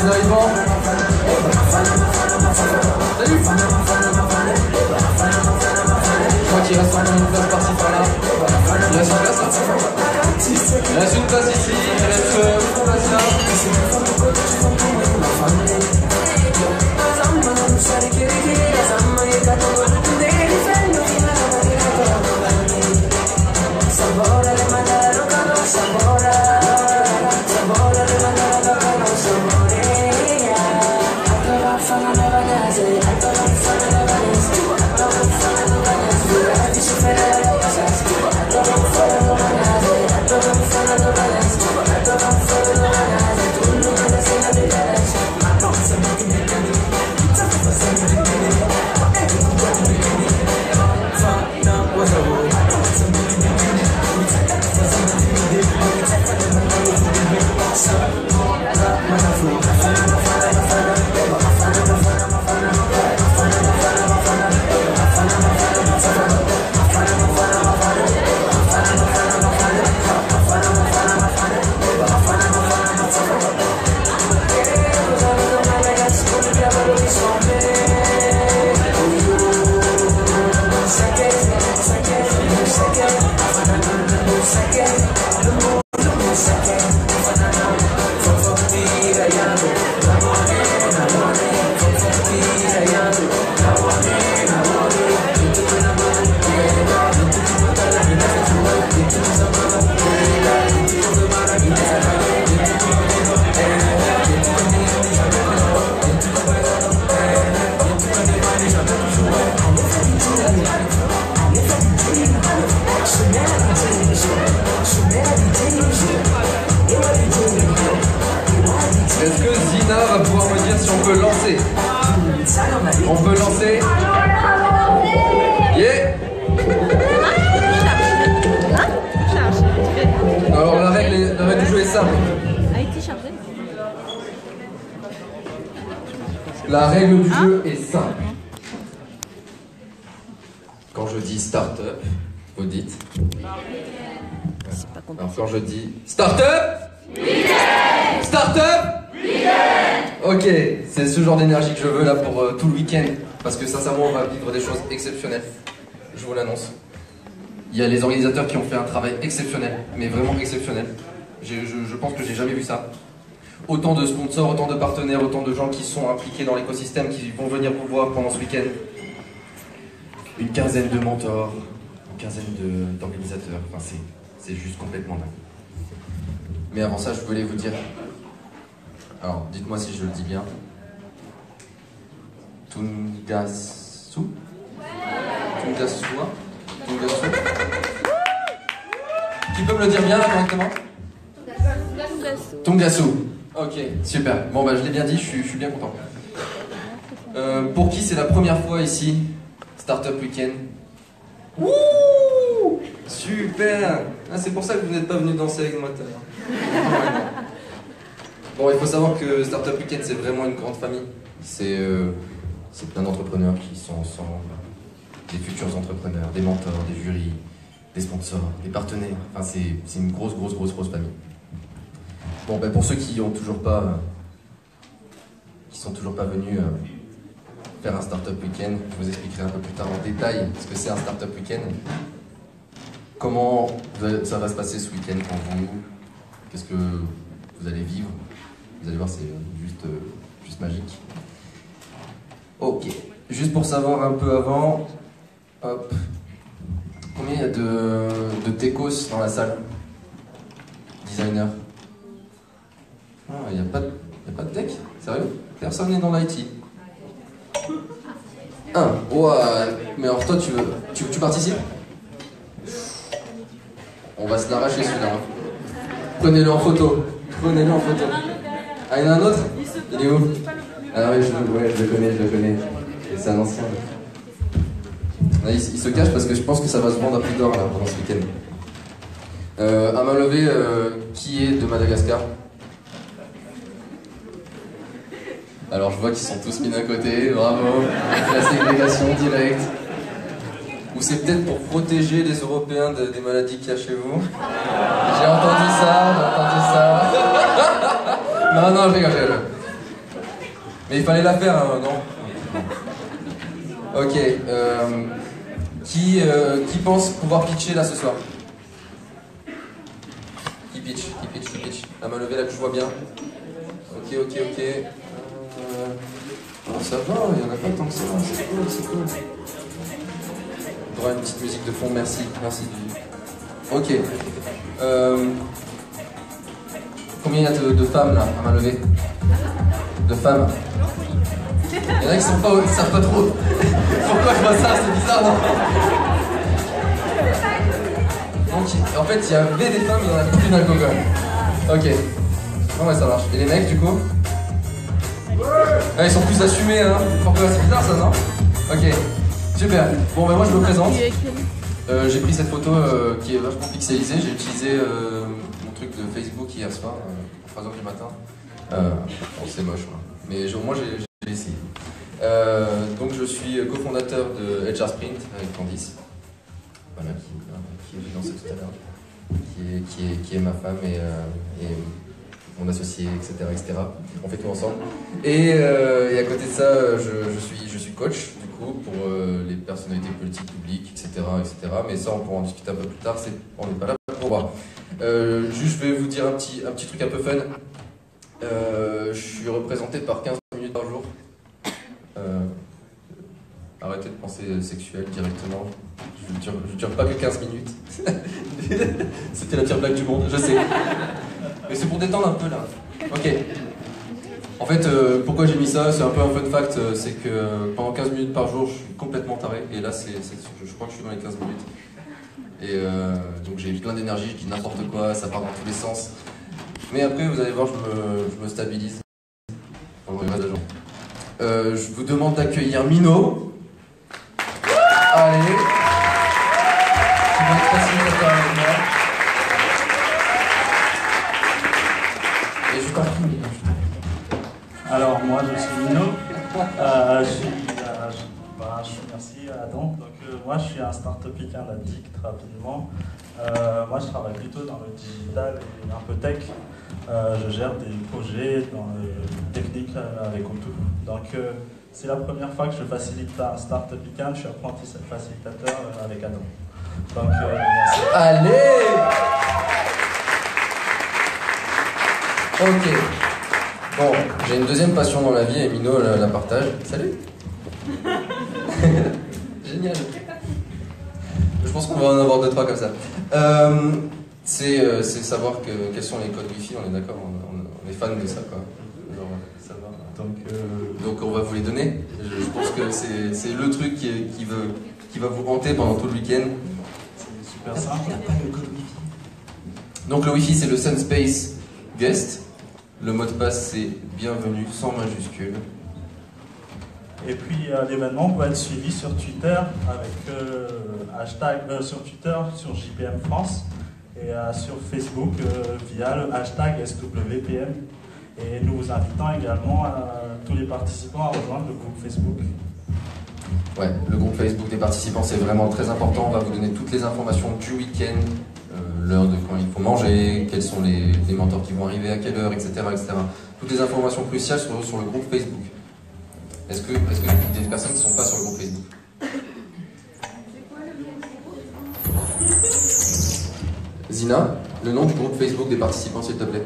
arrivants. Salut. Je crois qu'il reste encore une place par-ci par-là. Il reste une place là. Il reste une place ici, il reste une place là. Est-ce que Zina va pouvoir me dire si on peut lancer? On peut lancer? Yeah. Alors la règle du jeu est simple. La règle du jeu est simple. Quand je dis start-up, vous dites. Alors quand je dis start-up, start-up, ok, c'est ce genre d'énergie que je veux là pour tout le week-end. Parce que sincèrement, on va vivre des choses exceptionnelles. Je vous l'annonce. Il y a les organisateurs qui ont fait un travail exceptionnel, mais vraiment exceptionnel. Je pense que j'ai jamais vu ça. Autant de sponsors, autant de partenaires, autant de gens qui sont impliqués dans l'écosystème, qui vont venir vous voir pendant ce week-end. Une quinzaine de mentors, une quinzaine d'organisateurs. Enfin, c'est juste complètement dingue. Mais avant ça, je voulais vous dire... Alors, dites-moi si je le dis bien. Tungasu? Tungasua? Tungasu? Qui peut me le dire bien là correctement? Tungasu. Ok, super. Bon bah je l'ai bien dit, je suis bien content. Pour qui c'est la première fois ici, Startup Weekend? Wouh! Super! Ah, c'est pour ça que vous n'êtes pas venu danser avec moi tout à l'heure. Bon, il faut savoir que Startup Weekend c'est vraiment une grande famille. C'est plein d'entrepreneurs qui sont ensemble, des futurs entrepreneurs, des mentors, des jurys, des sponsors, des partenaires. Enfin, c'est une grosse famille. Bon, ben pour ceux qui sont toujours pas venus faire un Startup Weekend, je vous expliquerai un peu plus tard en détail ce que c'est un Startup Weekend. Comment ça va se passer ce week-end pour vous? Qu'est-ce que vous allez vivre? Vous allez voir, c'est juste magique. Ok, juste pour savoir un peu avant, hop, combien il y a de techos dans la salle? Designer? Ah, il n'y a pas de tech? Sérieux? Personne n'est dans l'IT. Ouais, mais alors toi tu participes? On va se l'arracher celui-là. Prenez-le en photo. Prenez-le en photo. Ah, il y en a un autre? Il est où? Ah oui, je le connais. C'est un ancien. Là, il se cache parce que je pense que ça va se vendre à plus d'or là pendant ce week-end. À main levée, qui est de Madagascar? Alors je vois qu'ils sont tous mis d'un côté, bravo. La ségrégation directe. Ou c'est peut-être pour protéger les Européens des maladies qu'il y a chez vous? J'ai entendu ça. Non, je rigole. Mais il fallait la faire, hein, non? Ok. Qui pense pouvoir pitcher là ce soir? Qui pitch? La main levée là que je vois bien. Ok. Oh, ça va, il n'y en a pas tant que ça, c'est cool. Droit à une petite musique de fond, merci. Ok. Combien il y a de femmes là, à main levée? De femmes? Il y en a qui savent pas trop. Pourquoi je vois ça? C'est bizarre, non? Donc, en fait, il y avait des femmes, il y en a plus d'un coup quand même. Ok. Bon, ouais, ça marche. Et les mecs, du coup? Ouais, ils sont plus assumés, hein. Pourquoi? C'est bizarre, ça, non? Ok. Super. Bon, ben moi, je me présente. J'ai pris cette photo qui est vachement pixelisée. J'ai utilisé mon truc de Facebook hier soir, à 3h du matin. Bon, c'est moche, hein. Mais au moins, j'ai essayé. Donc, je suis cofondateur de HR Sprint avec Candice. Voilà, qui est venue danser tout à l'heure. Qui est ma femme et mon associé, etc. On fait tout ensemble. Et à côté de ça, je suis coach, du coup, pour les personnalités politiques, publiques, etc. Mais ça, on pourra en discuter un peu plus tard, on n'est pas là pour voir. Juste, je vais vous dire un petit truc un peu fun. Je suis représenté par 15 minutes par jour. Arrêtez de penser sexuel directement. Je ne dure pas que 15 minutes. C'était la pire blague du monde, je sais. Mais c'est pour détendre un peu là. Ok. En fait, pourquoi j'ai mis ça? C'est un peu un fun fact. C'est que pendant 15 minutes par jour, je suis complètement taré. Et là, je crois que je suis dans les 15 minutes. Et donc j'ai plein d'énergie, je dis n'importe quoi, ça part dans tous les sens. Mais après, vous allez voir, je me stabilise. Je vous demande d'accueillir Mino. Allez. Tu vas être facilitateur avec moi. Et je t'en prie, Mino. Alors, moi, je suis Mino. Merci Adam. Donc, moi, je suis un start-upicien addict rapidement. Moi, je travaille plutôt dans le digital et un peu tech. Je gère des projets dans les techniques avec Outou. Donc, c'est la première fois que je facilite un start-upicien. Je suis apprenti facilitateur avec Adam. Donc, merci. Allez! Ok. Bon, j'ai une deuxième passion dans la vie et Mino la partage. Salut! Génial! Je pense qu'on va en avoir 2-3 comme ça. C'est savoir quels sont les codes Wi-Fi, on est d'accord, on est fan de ça, quoi. Genre, ça va. Donc on va vous les donner. Je pense que c'est le truc qui va vous hanter pendant tout le week-end. C'est super simple. Donc le Wi-Fi, c'est le Sunspace Guest. Le mot de passe, c'est bienvenue sans majuscule. Et puis l'événement peut être suivi sur Twitter avec hashtag sur Twitter sur JPM France et sur Facebook via le hashtag SWPM. Et nous vous invitons également tous les participants à rejoindre le groupe Facebook. Ouais, le groupe Facebook des participants, c'est vraiment très important. On va vous donner toutes les informations du week-end, l'heure de quand il faut manger, quels sont les mentors qui vont arriver, à quelle heure, etc. Toutes les informations cruciales sur le groupe Facebook. Est-ce que des personnes qui ne sont pas sur le groupe Facebook? Zina, le nom du groupe Facebook des participants, s'il te plaît.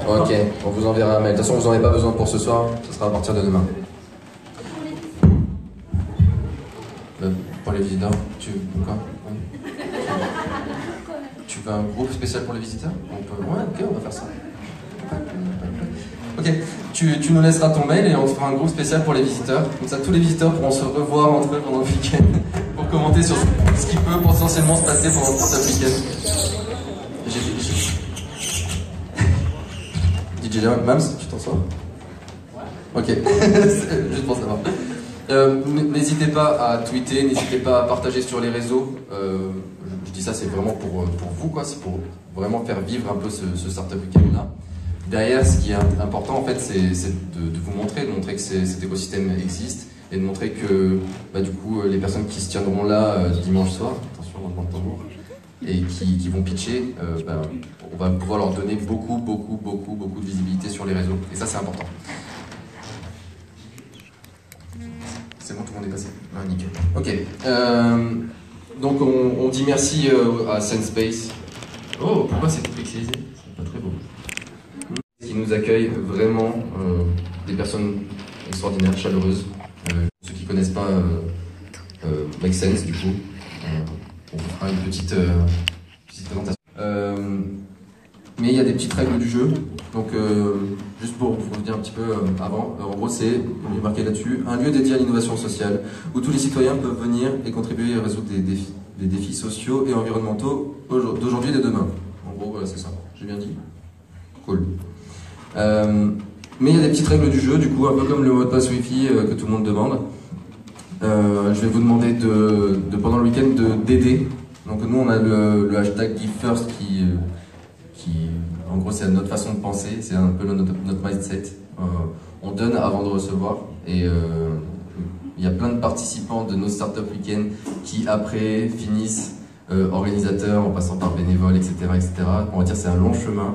Ok, on vous enverra un mail. De toute façon, vous n'en avez pas besoin pour ce soir, ce sera à partir de demain. Pour les visiteurs, tu veux quoi? Oui. Tu veux un groupe spécial pour les visiteurs? Ouais, ok, on va faire ça. Ok, tu nous laisseras ton mail et on te fera un groupe spécial pour les visiteurs. Comme ça, tous les visiteurs pourront se revoir entre eux pendant le week-end pour commenter sur ce qui peut potentiellement se passer pendant tout ce week-end. DJ Mams, tu t'en sors? Ok, juste pour savoir. N'hésitez pas à tweeter, n'hésitez pas à partager sur les réseaux. Je dis ça, c'est vraiment pour vous, quoi. C'est pour vraiment faire vivre un peu ce Startup Weekend là. Derrière, ce qui est important, en fait, c'est de vous montrer, de montrer que cet écosystème existe et de montrer que, du coup, les personnes qui se tiendront là dimanche soir, attention, on entend le tambour, et qui vont pitcher, on va pouvoir leur donner beaucoup de visibilité sur les réseaux. Et ça, c'est important. C'est bon, tout le monde est passé? Ah, nickel. Ok. Donc, on dit merci à SendSpace. Oh, pourquoi c'est tout pixelisé? C'est pas très beau. Qui nous accueille vraiment des personnes extraordinaires, chaleureuses. Ceux qui connaissent pas Make Sense, du coup, on vous fera une petite présentation. Mais il y a des petites règles du jeu. Donc, juste pour vous dire un petit peu avant, en gros, c'est, on est marqué là-dessus, un lieu dédié à l'innovation sociale où tous les citoyens peuvent venir et contribuer à résoudre des défis sociaux et environnementaux d'aujourd'hui et de demain. En gros, voilà, c'est ça. J'ai bien dit? Cool. Mais il y a des petites règles du jeu, du coup, un peu comme le mot de passe Wi-Fi que tout le monde demande. Je vais vous demander pendant le week-end d'aider. Donc nous, on a le hashtag GiveFirst qui en gros, c'est notre façon de penser, c'est un peu notre mindset. On donne avant de recevoir. Et il y a plein de participants de nos Startup Weekend qui, après, finissent organisateurs en passant par bénévoles, etc., etc. On va dire c'est un long chemin.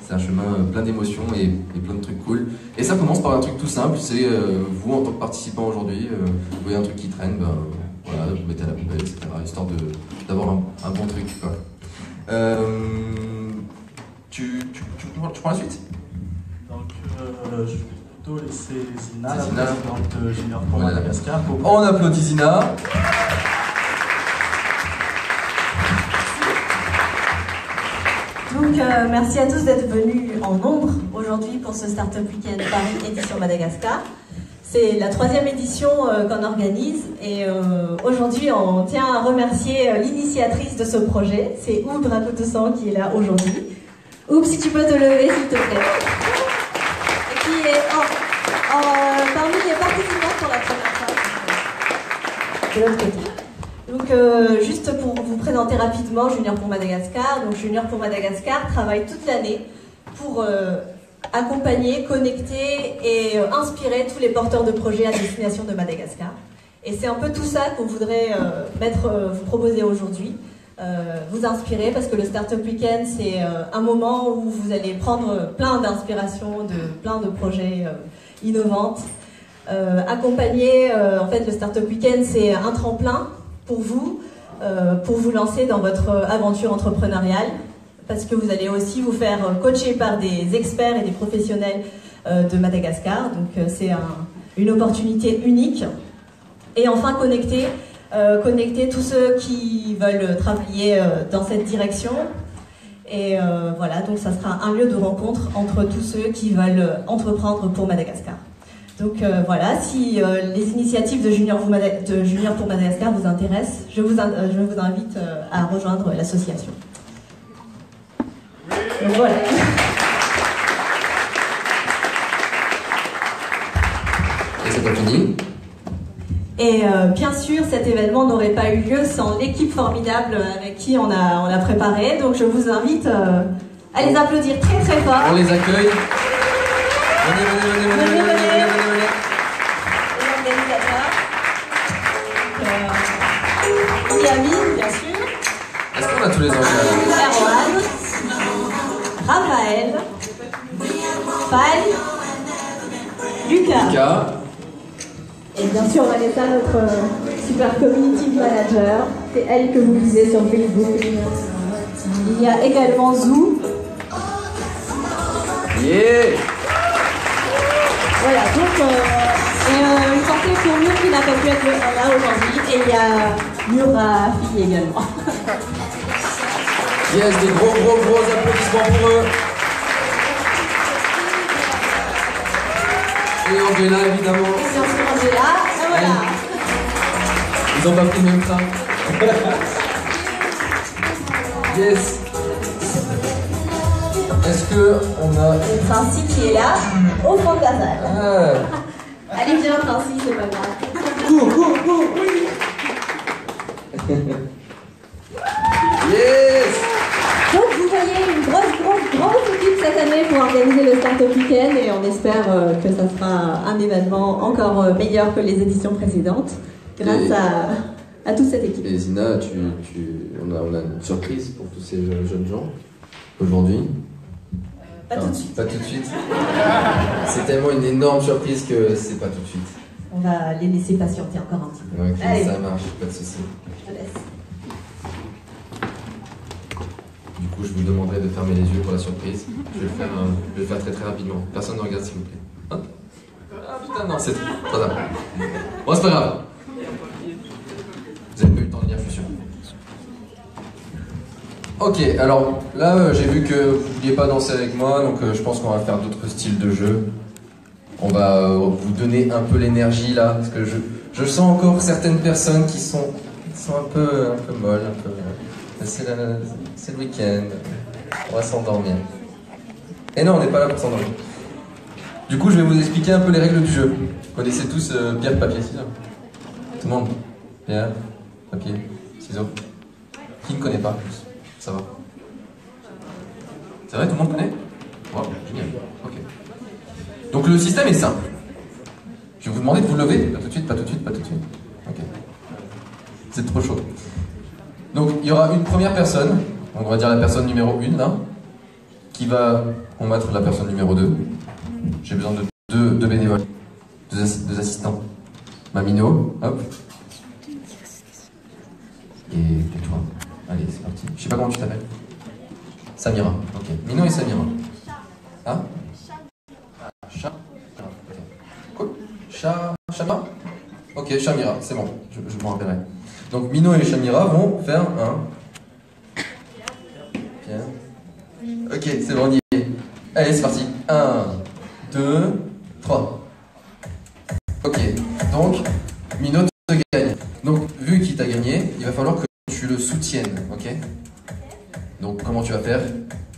C'est un chemin plein d'émotions et plein de trucs cool. Et ça commence par un truc tout simple, c'est vous en tant que participant aujourd'hui, vous voyez un truc qui traîne, voilà, vous mettez à la poubelle, etc. Histoire d'avoir un bon truc, quoi. Tu prends la suite? Donc, je vais plutôt laisser Zina, la présidente de Junior pour Madagascar. On applaudit Zina. Donc, merci à tous d'être venus en nombre aujourd'hui pour ce Startup Weekend Paris édition Madagascar. C'est la 3e édition qu'on organise et aujourd'hui on tient à remercier l'initiatrice de ce projet, c'est Oud Rakotossan qui est là aujourd'hui. Oud, si tu peux te lever s'il te plaît. Et qui est parmi les participants pour la première fois. De l'autre côté. Donc juste pour vous présenter rapidement Junior pour Madagascar. Donc Junior pour Madagascar travaille toute l'année pour accompagner, connecter et inspirer tous les porteurs de projets à destination de Madagascar. Et c'est un peu tout ça qu'on voudrait vous proposer aujourd'hui. Vous inspirer parce que le Startup Weekend c'est un moment où vous allez prendre plein d'inspiration de plein de projets innovantes. Accompagner, en fait le Startup Weekend c'est un tremplin pour vous lancer dans votre aventure entrepreneuriale, parce que vous allez aussi vous faire coacher par des experts et des professionnels de Madagascar, donc c'est une opportunité unique. Et enfin connecter tous ceux qui veulent travailler dans cette direction. Et voilà, donc ça sera un lieu de rencontre entre tous ceux qui veulent entreprendre pour Madagascar. Donc voilà, si les initiatives de Junior pour Madagascar vous intéressent, je vous invite à rejoindre l'association. Donc voilà. Et c'est pas fini. Et bien sûr, cet événement n'aurait pas eu lieu sans l'équipe formidable avec qui on a préparé. Donc je vous invite à les applaudir très très fort. On les accueille. Venez. Yamine, bien sûr. Est-ce qu'on a tous les enjeux? Erwan, Raphaël, Faye, Lucas. Et bien sûr Vanessa, notre super community manager. C'est elle que vous lisez sur Facebook. Il y a également Zou. Yeah. Voilà, donc une pensée pour Mur qui n'a pas pu être là aujourd'hui. Et il y a Murafi également. Yes, des gros applaudissements pour eux. Et Angela, évidemment. Et bien sûr Angela, et voilà. Ils ont pas pris le même train. Yes. Est-ce que on a... Le Tracy qui est là, au fond de la salle. Allez, viens Tracy, c'est pas grave. Go. Yes. Donc vous voyez une grosse équipe cette année pour organiser le Startup Weekend et on espère que ça sera un événement encore meilleur que les éditions précédentes grâce à toute cette équipe. Et Zina, on a une surprise pour tous ces jeunes gens aujourd'hui. Pas tout de suite. Pas tout de suite. C'est tellement une énorme surprise que c'est pas tout de suite. On va les laisser patienter encore un petit peu. Ok, Allez, ça marche, pas de souci. je te laisse. Du coup, je vous demanderai de fermer les yeux pour la surprise. Je vais le faire très très rapidement. Personne ne regarde s'il vous plaît. Hop. Ah putain, non, c'est trop tard. Bon, c'est pas grave. Vous avez pas eu le temps de lire, je suis sûr. Ok, alors là, j'ai vu que vous ne vouliez pas danser avec moi, donc je pense qu'on va faire d'autres styles de jeu. On va vous donner un peu l'énergie là, parce que je sens encore certaines personnes qui sont un peu molles, un peu. C'est le week-end, on va s'endormir. Et non, on n'est pas là pour s'endormir. Du coup, je vais vous expliquer un peu les règles du jeu. Vous connaissez tous pierre, papier, ciseaux? Tout le monde? Pierre, papier, ciseaux. Qui ne connaît pas plus? Ça va. C'est vrai, tout le monde connaît? Wow, génial. Ok. Donc le système est simple. Je vais vous demander de vous lever. Pas tout de suite, pas tout de suite, pas tout de suite. Ok. C'est trop chaud. Donc il y aura une première personne, donc on va dire la personne numéro 1 là, qui va combattre la personne numéro 2. J'ai besoin de deux bénévoles, deux assistants. Mamino, hop. Et tais-toi. Allez, c'est parti. Je sais pas comment tu t'appelles. Samira, ok. Mino et Samira. Ah, Chat. Cool. Shamira. Ok, Shamira, c'est bon, je m'en rappellerai. Donc Mino et Shamira vont faire un... Bien. Ok, c'est bon, on y est. Allez, c'est parti. 1, 2, 3. Ok, donc Mino te gagne. Donc vu qu'il t'a gagné, il va falloir que tu le soutiennes, ok? Donc comment tu vas faire?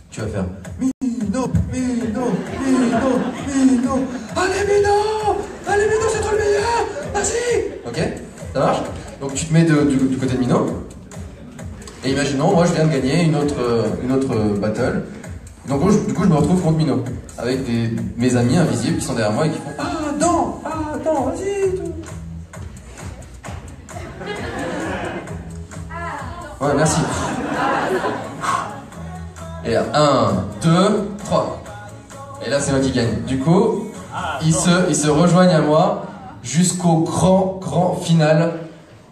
Tu vas faire Mino, Mino, Mino, Mino. Allez Mino, c'est toi le meilleur. Merci. Ok, ça marche? Donc tu te mets du côté de Mino. Et imaginons, moi je viens de gagner une autre battle. Donc du coup je me retrouve contre Mino avec mes amis invisibles qui sont derrière moi et qui font attends, vas-y. Ouais, merci. Et là, 1, 2, 3. Et là, c'est moi qui gagne. Du coup, ils se rejoignent à moi jusqu'au grand final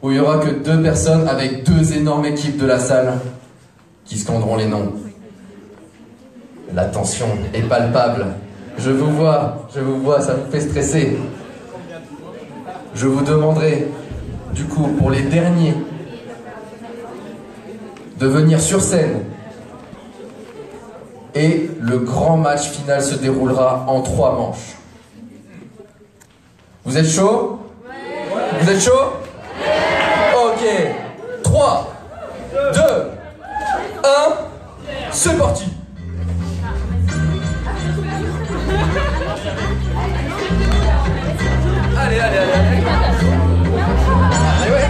où il n'y aura que 2 personnes avec 2 énormes équipes de la salle qui scanderont les noms. La tension est palpable. Je vous vois, ça vous fait stresser. Je vous demanderai, du coup, pour les derniers, de venir sur scène. Et le grand match final se déroulera en 3 manches. Vous êtes chaud? Ouais. Vous êtes chaud? Ouais. Ok. 3, 2, 1, c'est parti. Allez. Allez, ouais.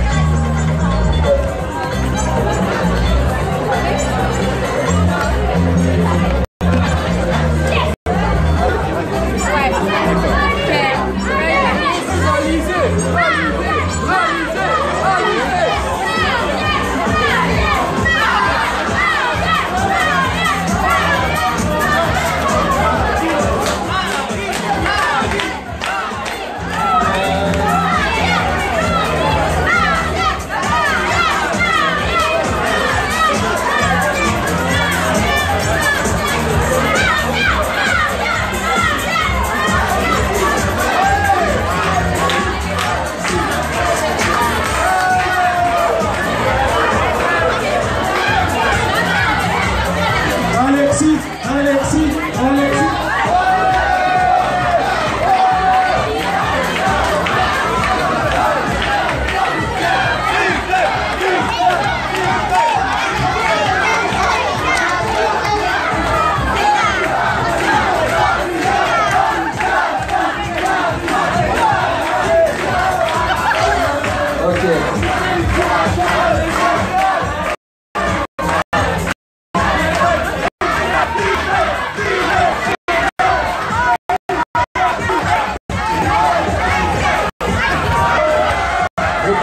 Le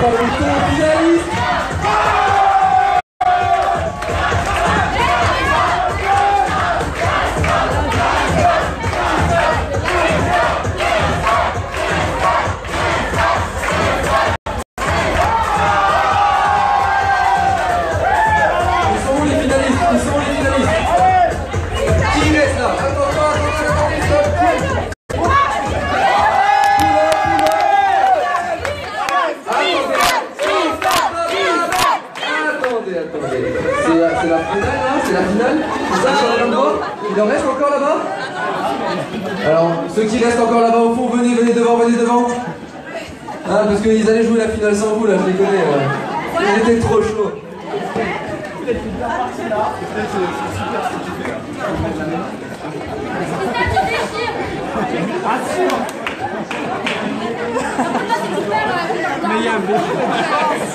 finaliste Il en reste encore là-bas? Alors, ceux qui restent encore là-bas au fond, venez devant, venez devant. Ah, parce qu'ils allaient jouer la finale sans vous, là, je les connais. Ils étaient trop chauds.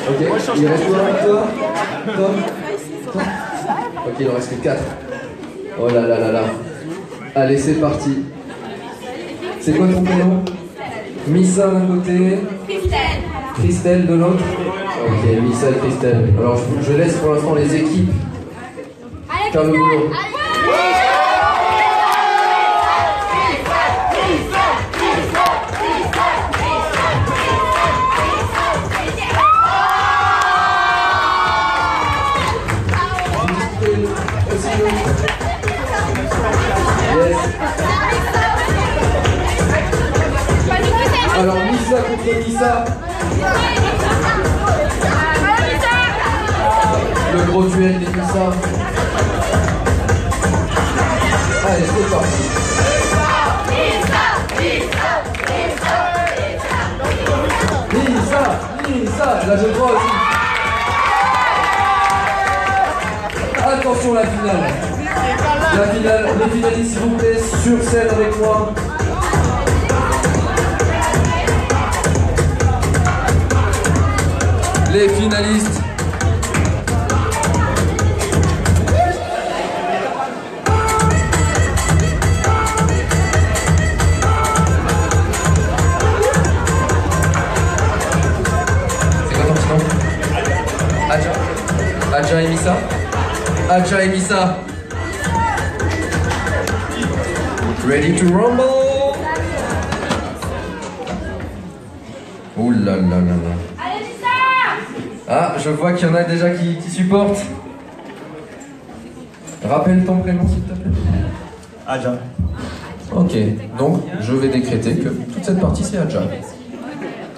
Ok, il reste toi? Ok, il en reste que 4. Oh là là là là. Allez, c'est parti. C'est quoi ton prénom? Missa d'un côté. Christelle de l'autre. Ok, Missa et Christelle. Alors je laisse pour l'instant les équipes faire le boulot. Alors Missa contre Missa. Le gros duel des Missa. Allez, c'est parti. Missa, là je crois aussi. Attention la finale. La finale, les finalistes s'il vous plaît, sur scène avec moi. Les finalistes. C'est quoi ton petit nom? Adja et Missa. Adja et Missa. Ready to rumble? Ouh là là là là. Ah, je vois qu'il y en a déjà qui supportent. Rappelle ton prénom s'il te plaît. Adja. Ok, donc je vais décréter que toute cette partie c'est Adja.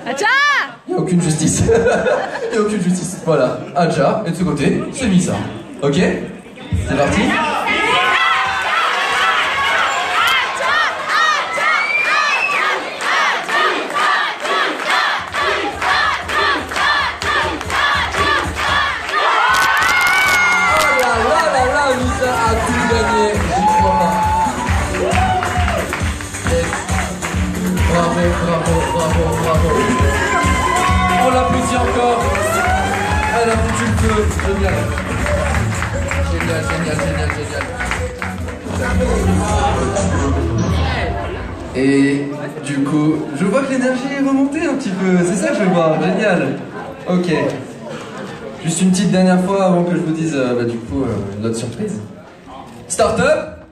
Adja! Il n'y a aucune justice. Il n'y a aucune justice. Voilà, Adja, et de ce côté, c'est Missa. Ok? C'est parti? Bravo. On l'applaudit encore. Elle a foutu le feu. Génial. Et du coup, je vois que l'énergie est remontée un petit peu. C'est ça que je vois. Génial. Ok. Juste une petite dernière fois avant que je vous dise du coup notre surprise. Start-up?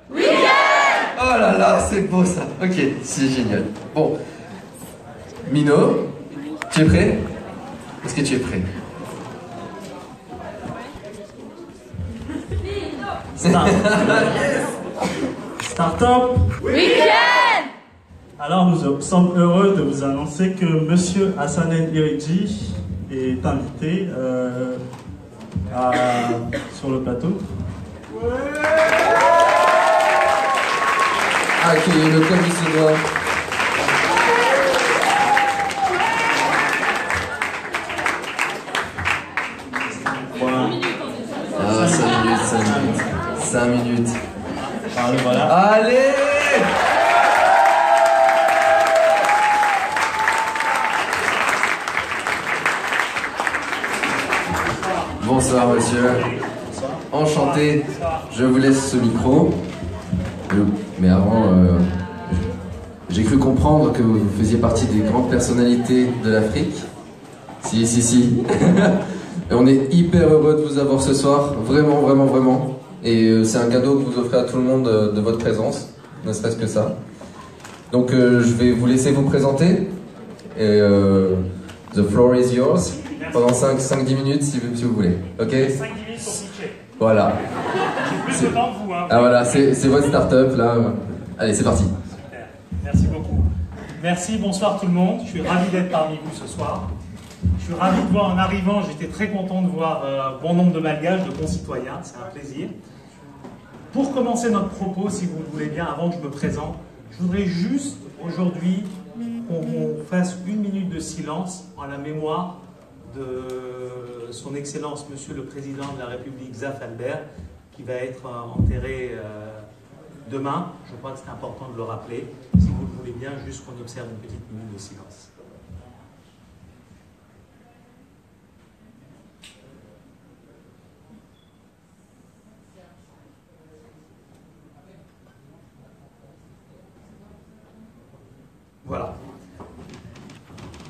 Oh là là, c'est beau ça. Ok, c'est génial. Bon. Mino, tu es prêt? Est-ce que tu es prêt? Start-up Weekend. Alors nous sommes heureux de vous annoncer que Monsieur Hassanen Iriji est invité sur le plateau. Accueillez-le comme il se doit. Voilà. Ah, 5 minutes. Allez, voilà. Allez! Bonsoir monsieur. Enchanté. Je vous laisse ce micro. Mais avant, j'ai cru comprendre que vous faisiez partie des grandes personnalités de l'Afrique. Si. Et on est hyper heureux de vous avoir ce soir, vraiment. Et c'est un cadeau que vous offrez à tout le monde de votre présence, ne serait-ce que ça. Donc je vais vous laisser vous présenter. Et the floor is yours. Pendant 5-10 minutes si vous voulez. Ok? 5 minutes pour pitcher. Voilà. J'ai plus de temps que vous. Hein. Ah voilà, c'est votre start-up là. Allez, c'est parti. Super. Merci beaucoup. Merci, bonsoir tout le monde. Je suis ravi d'être parmi vous ce soir. Je suis ravi de voir en arrivant, j'étais très content de voir bon nombre de malgaches, de concitoyens, c'est un plaisir. Pour commencer notre propos, si vous le voulez bien, avant que je me présente, je voudrais juste aujourd'hui qu'on fasse 1 minute de silence en la mémoire de son Excellence, Monsieur le Président de la République, Zaf Albert, qui va être enterré demain. Je crois que c'est important de le rappeler. Si vous le voulez bien, juste qu'on observe une petite minute de silence. Voilà.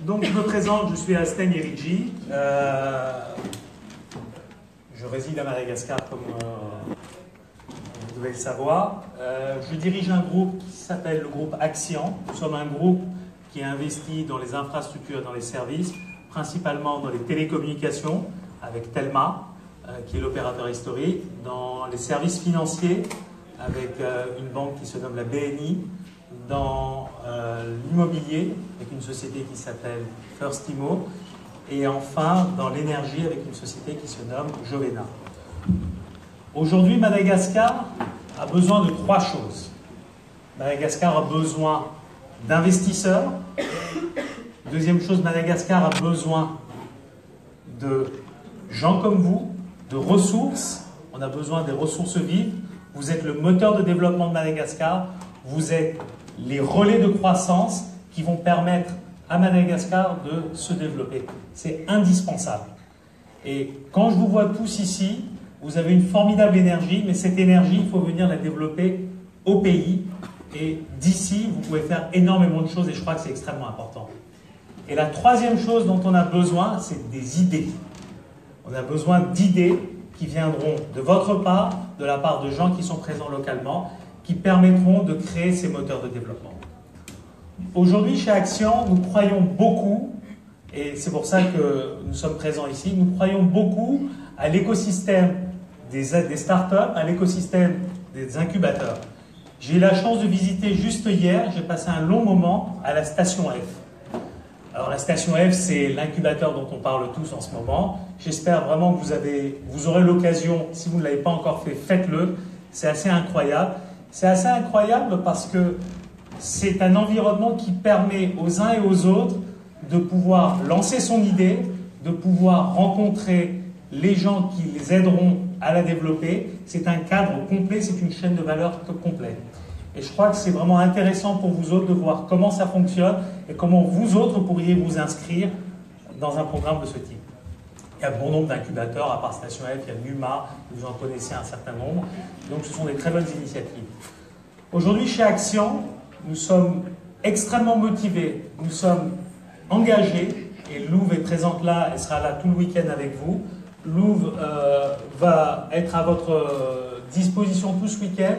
Donc je me présente, je suis Asten Yeridji. Je réside à Madagascar comme vous devez le savoir. Je dirige un groupe qui s'appelle le groupe Axian. Nous sommes un groupe qui investit dans les infrastructures, dans les services, principalement dans les télécommunications avec Telma, qui est l'opérateur historique, dans les services financiers avec une banque qui se nomme la BNI, dans l'immobilier avec une société qui s'appelle First Immo, et enfin dans l'énergie avec une société qui se nomme Jovena. Aujourd'hui, Madagascar a besoin de 3 choses. Madagascar a besoin d'investisseurs. Deuxième chose, Madagascar a besoin de gens comme vous, de ressources. On a besoin des ressources vives. Vous êtes le moteur de développement de Madagascar. Vous êtes les relais de croissance qui vont permettre à Madagascar de se développer. C'est indispensable. Et quand je vous vois tous ici, vous avez une formidable énergie, mais cette énergie, il faut venir la développer au pays. Et d'ici, vous pouvez faire énormément de choses et je crois que c'est extrêmement important. Et la troisième chose dont on a besoin, c'est des idées. On a besoin d'idées qui viendront de votre part, de la part de gens qui sont présents localement, qui permettront de créer ces moteurs de développement. Aujourd'hui, chez Axian, nous croyons beaucoup, et c'est pour ça que nous sommes présents ici, nous croyons beaucoup à l'écosystème des startups, à l'écosystème des incubateurs. J'ai eu la chance de visiter juste hier, j'ai passé un long moment à la station F. Alors la station F, c'est l'incubateur dont on parle tous en ce moment. J'espère vraiment que vous aurez l'occasion, si vous ne l'avez pas encore fait, faites-le. C'est assez incroyable. C'est assez incroyable parce que c'est un environnement qui permet aux uns et aux autres de pouvoir lancer son idée, de pouvoir rencontrer les gens qui les aideront à la développer. C'est un cadre complet, c'est une chaîne de valeur complète. Et je crois que c'est vraiment intéressant pour vous autres de voir comment ça fonctionne et comment vous autres pourriez vous inscrire dans un programme de ce type. Il y a bon nombre d'incubateurs, à part Station F, il y a Numa, vous en connaissez un certain nombre. Donc ce sont des très bonnes initiatives. Aujourd'hui, chez Axian, nous sommes extrêmement motivés, nous sommes engagés, et Louve est présente là, elle sera là tout le week-end avec vous. Louve va être à votre disposition tout ce week-end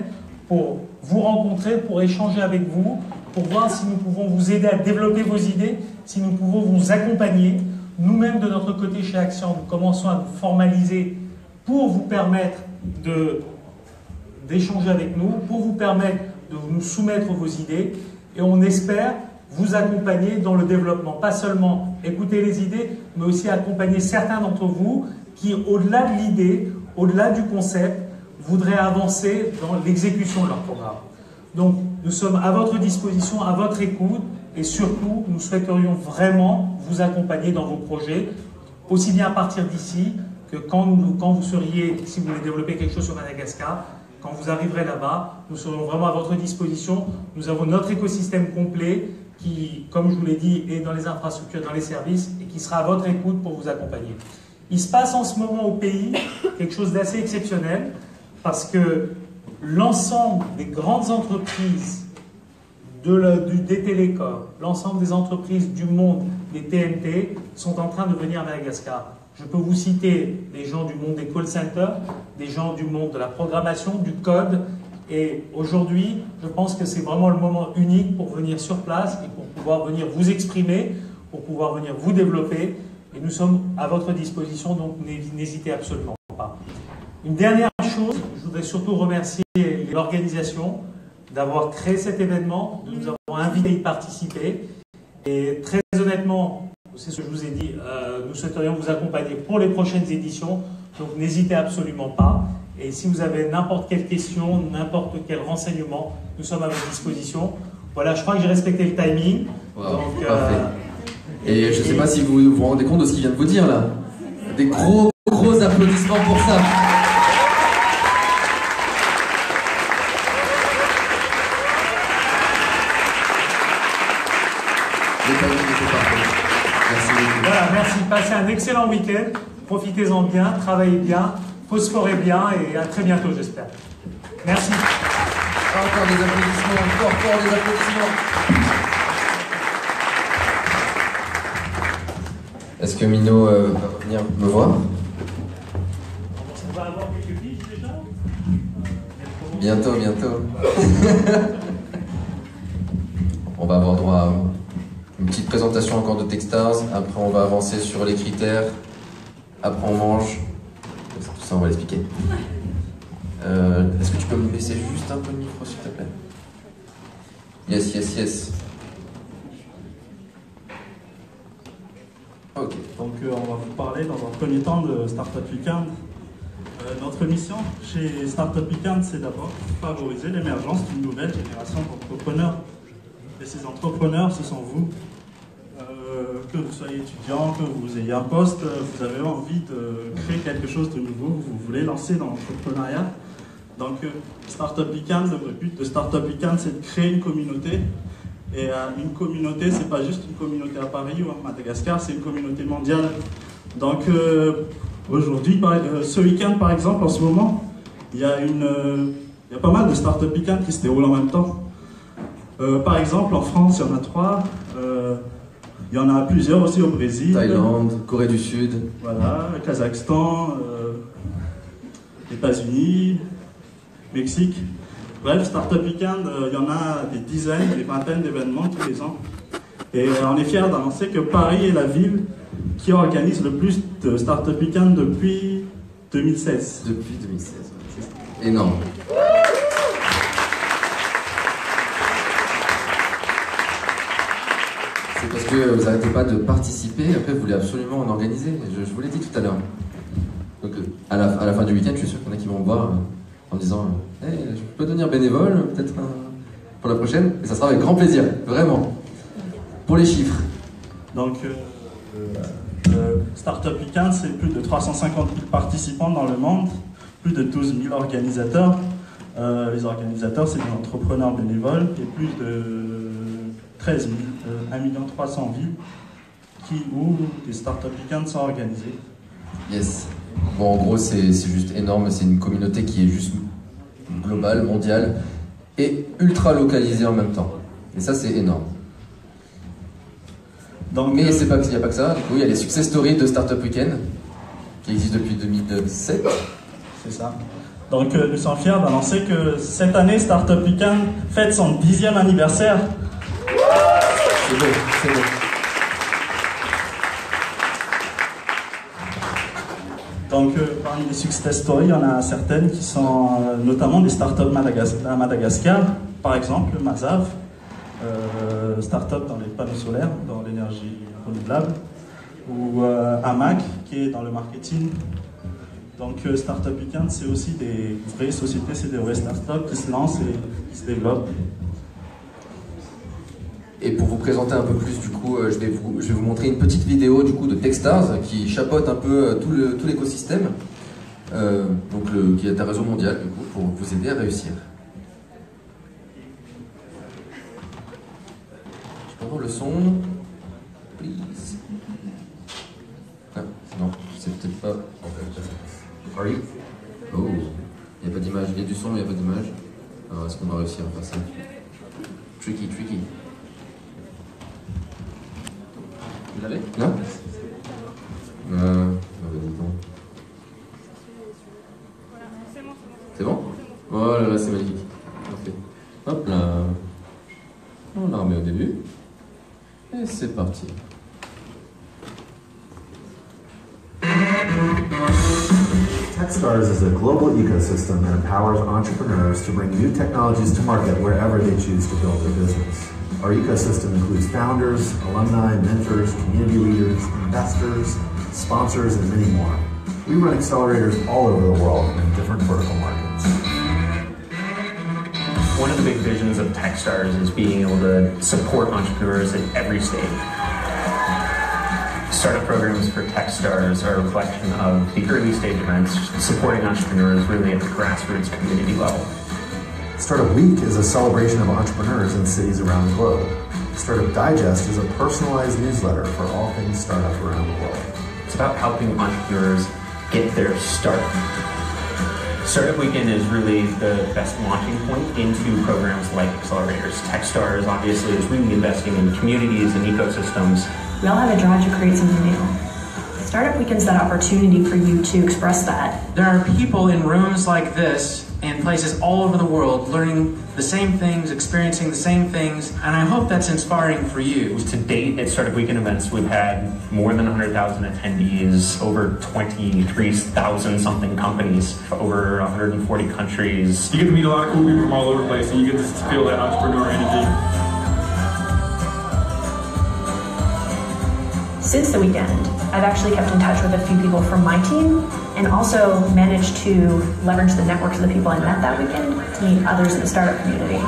pour vous rencontrer, pour échanger avec vous, pour voir si nous pouvons vous aider à développer vos idées, si nous pouvons vous accompagner. Nous-mêmes, de notre côté, chez Axian, nous commençons à nous formaliser pour vous permettre d'échanger avec nous, pour vous permettre de nous soumettre vos idées, et on espère vous accompagner dans le développement. Pas seulement écouter les idées, mais aussi accompagner certains d'entre vous qui, au-delà de l'idée, au-delà du concept, voudraient avancer dans l'exécution de leur programme. Donc, nous sommes à votre disposition, à votre écoute, et surtout, nous souhaiterions vraiment vous accompagner dans vos projets, aussi bien à partir d'ici que quand vous seriez, si vous voulez développer quelque chose sur Madagascar, quand vous arriverez là-bas, nous serons vraiment à votre disposition. Nous avons notre écosystème complet qui, comme je vous l'ai dit, est dans les infrastructures, dans les services, et qui sera à votre écoute pour vous accompagner. Il se passe en ce moment au pays quelque chose d'assez exceptionnel, parce que l'ensemble des grandes entreprises des télécoms, l'ensemble des entreprises du monde, des TNT, sont en train de venir à Madagascar. Je peux vous citer des gens du monde des call centers, des gens du monde de la programmation, du code, et aujourd'hui, je pense que c'est vraiment le moment unique pour venir sur place et pour pouvoir venir vous exprimer, pour pouvoir venir vous développer, et nous sommes à votre disposition, donc n'hésitez absolument pas. Une dernière chose, je voudrais surtout remercier l'organisation d'avoir créé cet événement, de nous avoir invités à y participer. Et très honnêtement, c'est ce que je vous ai dit, nous souhaiterions vous accompagner pour les prochaines éditions, donc n'hésitez absolument pas. Et si vous avez n'importe quelle question, n'importe quel renseignement, nous sommes à votre disposition. Voilà, je crois que j'ai respecté le timing. Wow, Donc, parfait. Et je ne sais pas si vous vous rendez compte de ce qu'il vient de vous dire là. Des gros applaudissements pour ça. Le timing était parfait. Merci beaucoup. Voilà, merci. Passez un excellent week-end. Profitez-en bien, travaillez bien, phosphorez bien et à très bientôt, j'espère. Merci. Encore des applaudissements, encore des applaudissements. Est-ce que Mino va venir me voir? On va avoir quelques fiches déjà. Bientôt. On va avoir droit à une petite présentation encore de Techstars. Après, on va avancer sur les critères. Après, on mange. Tout ça, on va l'expliquer. Est-ce que tu peux me baisser juste un peu le micro, s'il te plaît? Yes. Ok. Donc on va vous parler dans un premier temps de Startup Weekend. Notre mission chez Startup Weekend, c'est d'abord favoriser l'émergence d'une nouvelle génération d'entrepreneurs. Et ces entrepreneurs, ce sont vous. Que vous soyez étudiant, que vous ayez un poste, vous avez envie de créer quelque chose de nouveau, vous voulez lancer dans l'entrepreneuriat. Donc Startup Weekend, le but de Startup Weekend, c'est de créer une communauté. Et une communauté, c'est pas juste une communauté à Paris ou à Madagascar, c'est une communauté mondiale. Donc aujourd'hui, ce week-end par exemple, en ce moment, il y a pas mal de Startup Weekend qui se déroulent en même temps. Par exemple, en France, il y en a 3. Il y en a plusieurs aussi au Brésil. Thaïlande, Corée du Sud. Voilà, Kazakhstan, États-Unis, Mexique. Bref, Startup Weekend, il y en a des dizaines, des vingtaines d'événements tous les ans. Et on est fiers d'annoncer que Paris est la ville qui organise le plus de Startup Weekend depuis 2016. Depuis 2016, c'est énorme. C'est parce que vous n'arrêtez pas de participer, après vous voulez absolument en organiser. Je vous l'ai dit tout à l'heure. Donc à la fin du week-end, je suis sûr qu'il y en a qui vont me voir en me disant hey, je peux devenir bénévole, peut-être pour la prochaine. Et ça sera avec grand plaisir, vraiment. Pour les chiffres. Donc Startup Weekend, c'est plus de 350 000 participants dans le monde, plus de 12 000 organisateurs. Les organisateurs, c'est des entrepreneurs bénévoles et plus de 13 000, 1 300 000 où des Startup Weekend sont organisés. Yes. Bon, en gros, c'est juste énorme. C'est une communauté qui est juste globale, mondiale et ultra localisée en même temps. Et ça, c'est énorme. Donc, mais il n'y a pas que ça. Du coup, il y a les success stories de Startup Weekend qui existent depuis 2007. C'est ça. Donc, nous sommes fiers d'annoncer que cette année, Startup Weekend fête son 10e anniversaire. C'est beau, c'est beau. Donc, parmi les success stories, il y en a certaines qui sont notamment des startups à Madagascar, par exemple Mazav, startup dans les panneaux solaires, dans l'énergie renouvelable, ou Amac, qui est dans le marketing. Donc, Startup Weekend, c'est aussi des vraies sociétés, c'est des vraies startups qui se lancent et qui se développent. Et pour vous présenter un peu plus, du coup, je vais vous montrer une petite vidéo du coup de Techstars qui chapeaute un peu tout l'écosystème, qui est un réseau mondial du coup, pour vous aider à réussir. Je peux avoir le son, please. Ah, non, c'est peut-être pas. Sorry. Oh, il n'y a pas d'image. Il y a du son, mais il n'y a pas d'image. Alors, est-ce qu'on va réussir à faire ça? Tricky. Vous l'avez? Non? C'est bon? Oh là là, c'est magnifique. Parfait. Hop là. On la remet au début. Et c'est parti. Techstars is a global ecosystem that empowers entrepreneurs to bring new technologies to market wherever they choose to build their business. Our ecosystem includes founders, alumni, mentors, community leaders, investors, sponsors, and many more. We run accelerators all over the world in different different vertical markets. One of the big visions of Techstars is being able to support entrepreneurs at every stage. Startup programs for Techstars are a reflection of the early stage events supporting entrepreneurs really at the grassroots community level. Startup Week is a celebration of entrepreneurs in cities around the globe. Startup Digest is a personalized newsletter for all things startup around the world. It's about helping entrepreneurs get their start. Startup Weekend is really the best launching point into programs like accelerators. Techstars obviously is really investing in communities and ecosystems. We all have a drive to create something new. Startup Weekend's that opportunity for you to express that. There are people in rooms like this in places all over the world learning the same things, experiencing the same things, and I hope that's inspiring for you. To date at Startup Weekend events, we've had more than 100,000 attendees, over 23,000 something companies, over 140 countries. You get to meet a lot of cool people from all over the place, and you get to feel that entrepreneur energy. Since the weekend, I've actually kept in touch with a few people from my team and also managed to leverage the networks of the people I met that weekend to meet others in the startup community.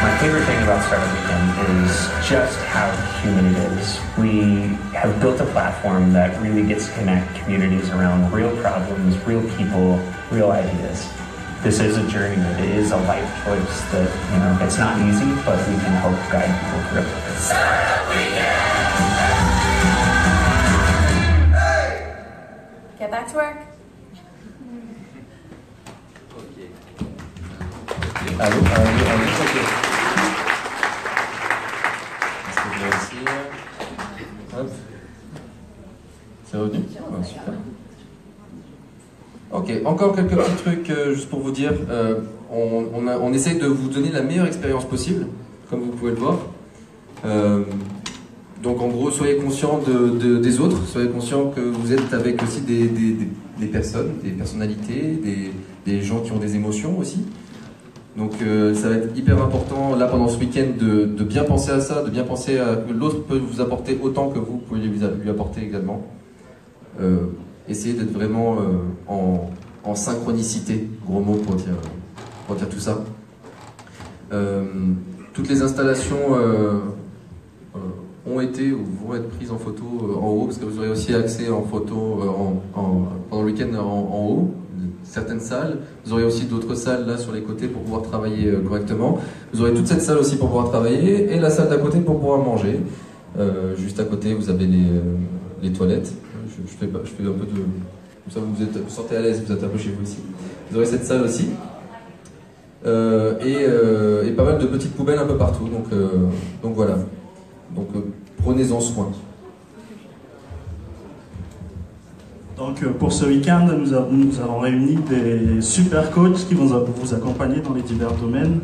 My favorite thing about Startup Weekend is just how human it is. We have built a platform that really gets to connect communities around real problems, real people, real ideas. This is a journey, it is a life choice that, you know, it's not easy, but we can help guide people through it. Startup Weekend! Get back to work. Allô, ok. Est-ce que je vais aussi... Hop. C'est revenu? Ah, super. Ok, encore quelques petits trucs juste pour vous dire. On essaye de vous donner la meilleure expérience possible, comme vous pouvez le voir. Donc en gros, soyez conscients des autres, soyez conscients que vous êtes avec aussi des personnes, des personnalités, des gens qui ont des émotions aussi. Donc ça va être hyper important là pendant ce week-end de bien penser à ça, de bien penser à que l'autre peut vous apporter autant que vous pouvez lui apporter également. Essayez d'être vraiment en synchronicité, gros mot pour dire tout ça. Toutes les installations ont été ou vont être prises en photo en haut, parce que vous aurez aussi accès en photo pendant le week-end en haut, certaines salles. Vous aurez aussi d'autres salles là sur les côtés pour pouvoir travailler correctement. Vous aurez toute cette salle aussi pour pouvoir travailler et la salle d'à côté pour pouvoir manger. Juste à côté, vous avez les toilettes. Je fais un peu de... Comme ça, vous vous sentez à l'aise, vous êtes un peu chez vous ici. Vous aurez cette salle aussi. Et pas mal de petites poubelles un peu partout. Donc voilà. Donc prenez-en soin. Donc pour ce week-end, nous avons réuni des super coachs qui vont vous accompagner dans les divers domaines.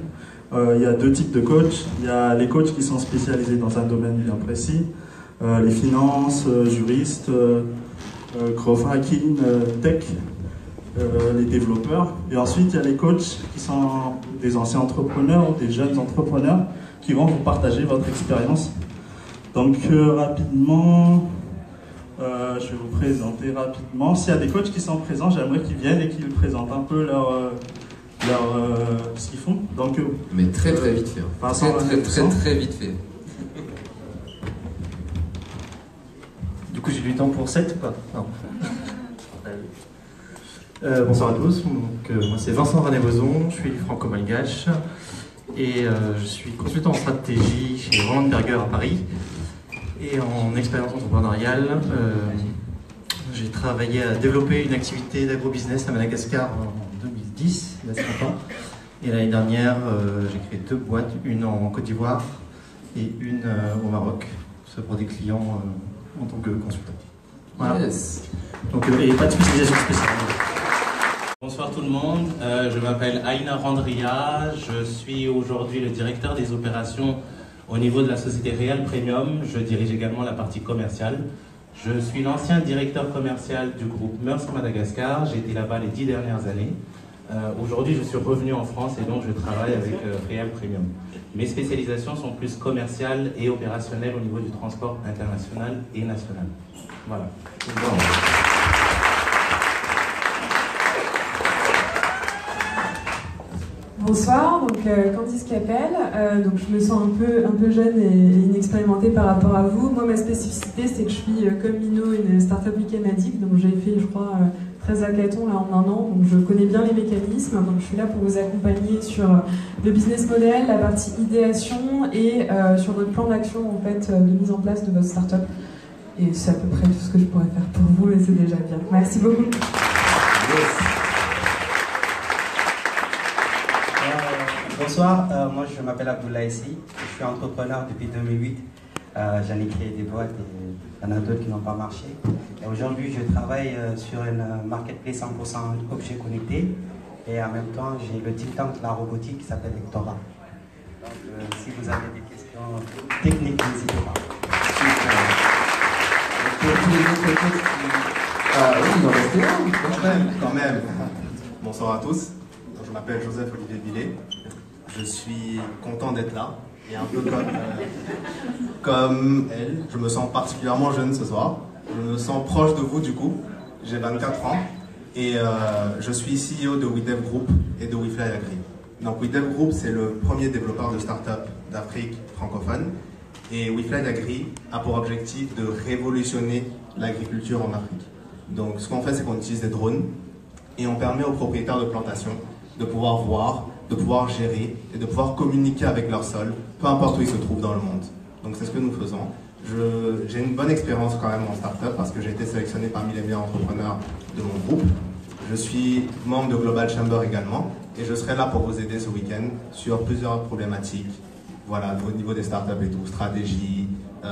Il y a deux types de coachs. Il y a les coachs qui sont spécialisés dans un domaine bien précis. Les finances, juristes, growth hacking, tech, les développeurs. Et ensuite, il y a les coachs qui sont des anciens entrepreneurs ou des jeunes entrepreneurs qui vont vous partager votre expérience. Donc rapidement, je vais vous présenter rapidement. S'il y a des coachs qui sont présents, j'aimerais qu'ils viennent et qu'ils présentent un peu ce qu'ils font. Donc, mais très vite fait. Très vite fait. Du coup, j'ai du temps pour 7 ou pas? Non. Bonsoir à tous, moi c'est Vincent René-Boson, je suis franco-malgache et je suis consultant en stratégie chez Roland Berger à Paris et en expérience entrepreneuriale. J'ai travaillé à développer une activité d'agrobusiness à Madagascar en 2010, il y a 5 ans, et l'année dernière j'ai créé 2 boîtes, une en Côte d'Ivoire et une au Maroc, pour des clients en tant que consultant. Voilà. Yes. Donc, et pas de spécialisation spéciale. Bonsoir tout le monde, je m'appelle Aïna Randria, je suis aujourd'hui le directeur des opérations au niveau de la société Real Premium, je dirige également la partie commerciale. Je suis l'ancien directeur commercial du groupe Maersk Madagascar, j'ai été là-bas les 10 dernières années. Aujourd'hui, je suis revenu en France et donc je travaille avec Real Premium. Mes spécialisations sont plus commerciales et opérationnelles au niveau du transport international et national. Voilà. Bonsoir, donc Candice Capel, donc je me sens un peu jeune et inexpérimentée par rapport à vous. Moi, ma spécificité, c'est que je suis comme Mino une startup week-end addict, donc j'ai fait, je crois, 13 hackathons là en un an, donc je connais bien les mécanismes, donc je suis là pour vous accompagner sur le business model, la partie idéation et sur votre plan d'action en fait de mise en place de votre startup. Et c'est à peu près tout ce que je pourrais faire pour vous et c'est déjà bien. Merci beaucoup. Bonsoir, moi je m'appelle Abdoulaye Essi, je suis entrepreneur depuis 2008. J'en ai créé des boîtes et il y en a d'autres qui n'ont pas marché. Et aujourd'hui je travaille sur une marketplace 100% objets connectés et en même temps j'ai le think tank de la robotique qui s'appelle Lectora. Donc si vous avez des questions techniques, n'hésitez pas. Quand même. Bonsoir à tous, je m'appelle Joseph-Olivier Billet. Je suis content d'être là et un peu comme elle, je me sens particulièrement jeune ce soir. Je me sens proche de vous du coup. J'ai 24 ans et je suis CEO de WeDev Group et de WeFly Agri. Donc WeDev Group, c'est le premier développeur de start-up d'Afrique francophone et WeFly Agri a pour objectif de révolutionner l'agriculture en Afrique. Donc ce qu'on fait, c'est qu'on utilise des drones et on permet aux propriétaires de plantations de pouvoir voir, de pouvoir gérer et de pouvoir communiquer avec leur sol, peu importe où ils se trouvent dans le monde. Donc c'est ce que nous faisons. J'ai une bonne expérience quand même en start-up parce que j'ai été sélectionné parmi les meilleurs entrepreneurs de mon groupe. Je suis membre de Global Chamber également et je serai là pour vous aider ce week-end sur plusieurs problématiques. Voilà, au niveau des startups et tout, stratégie,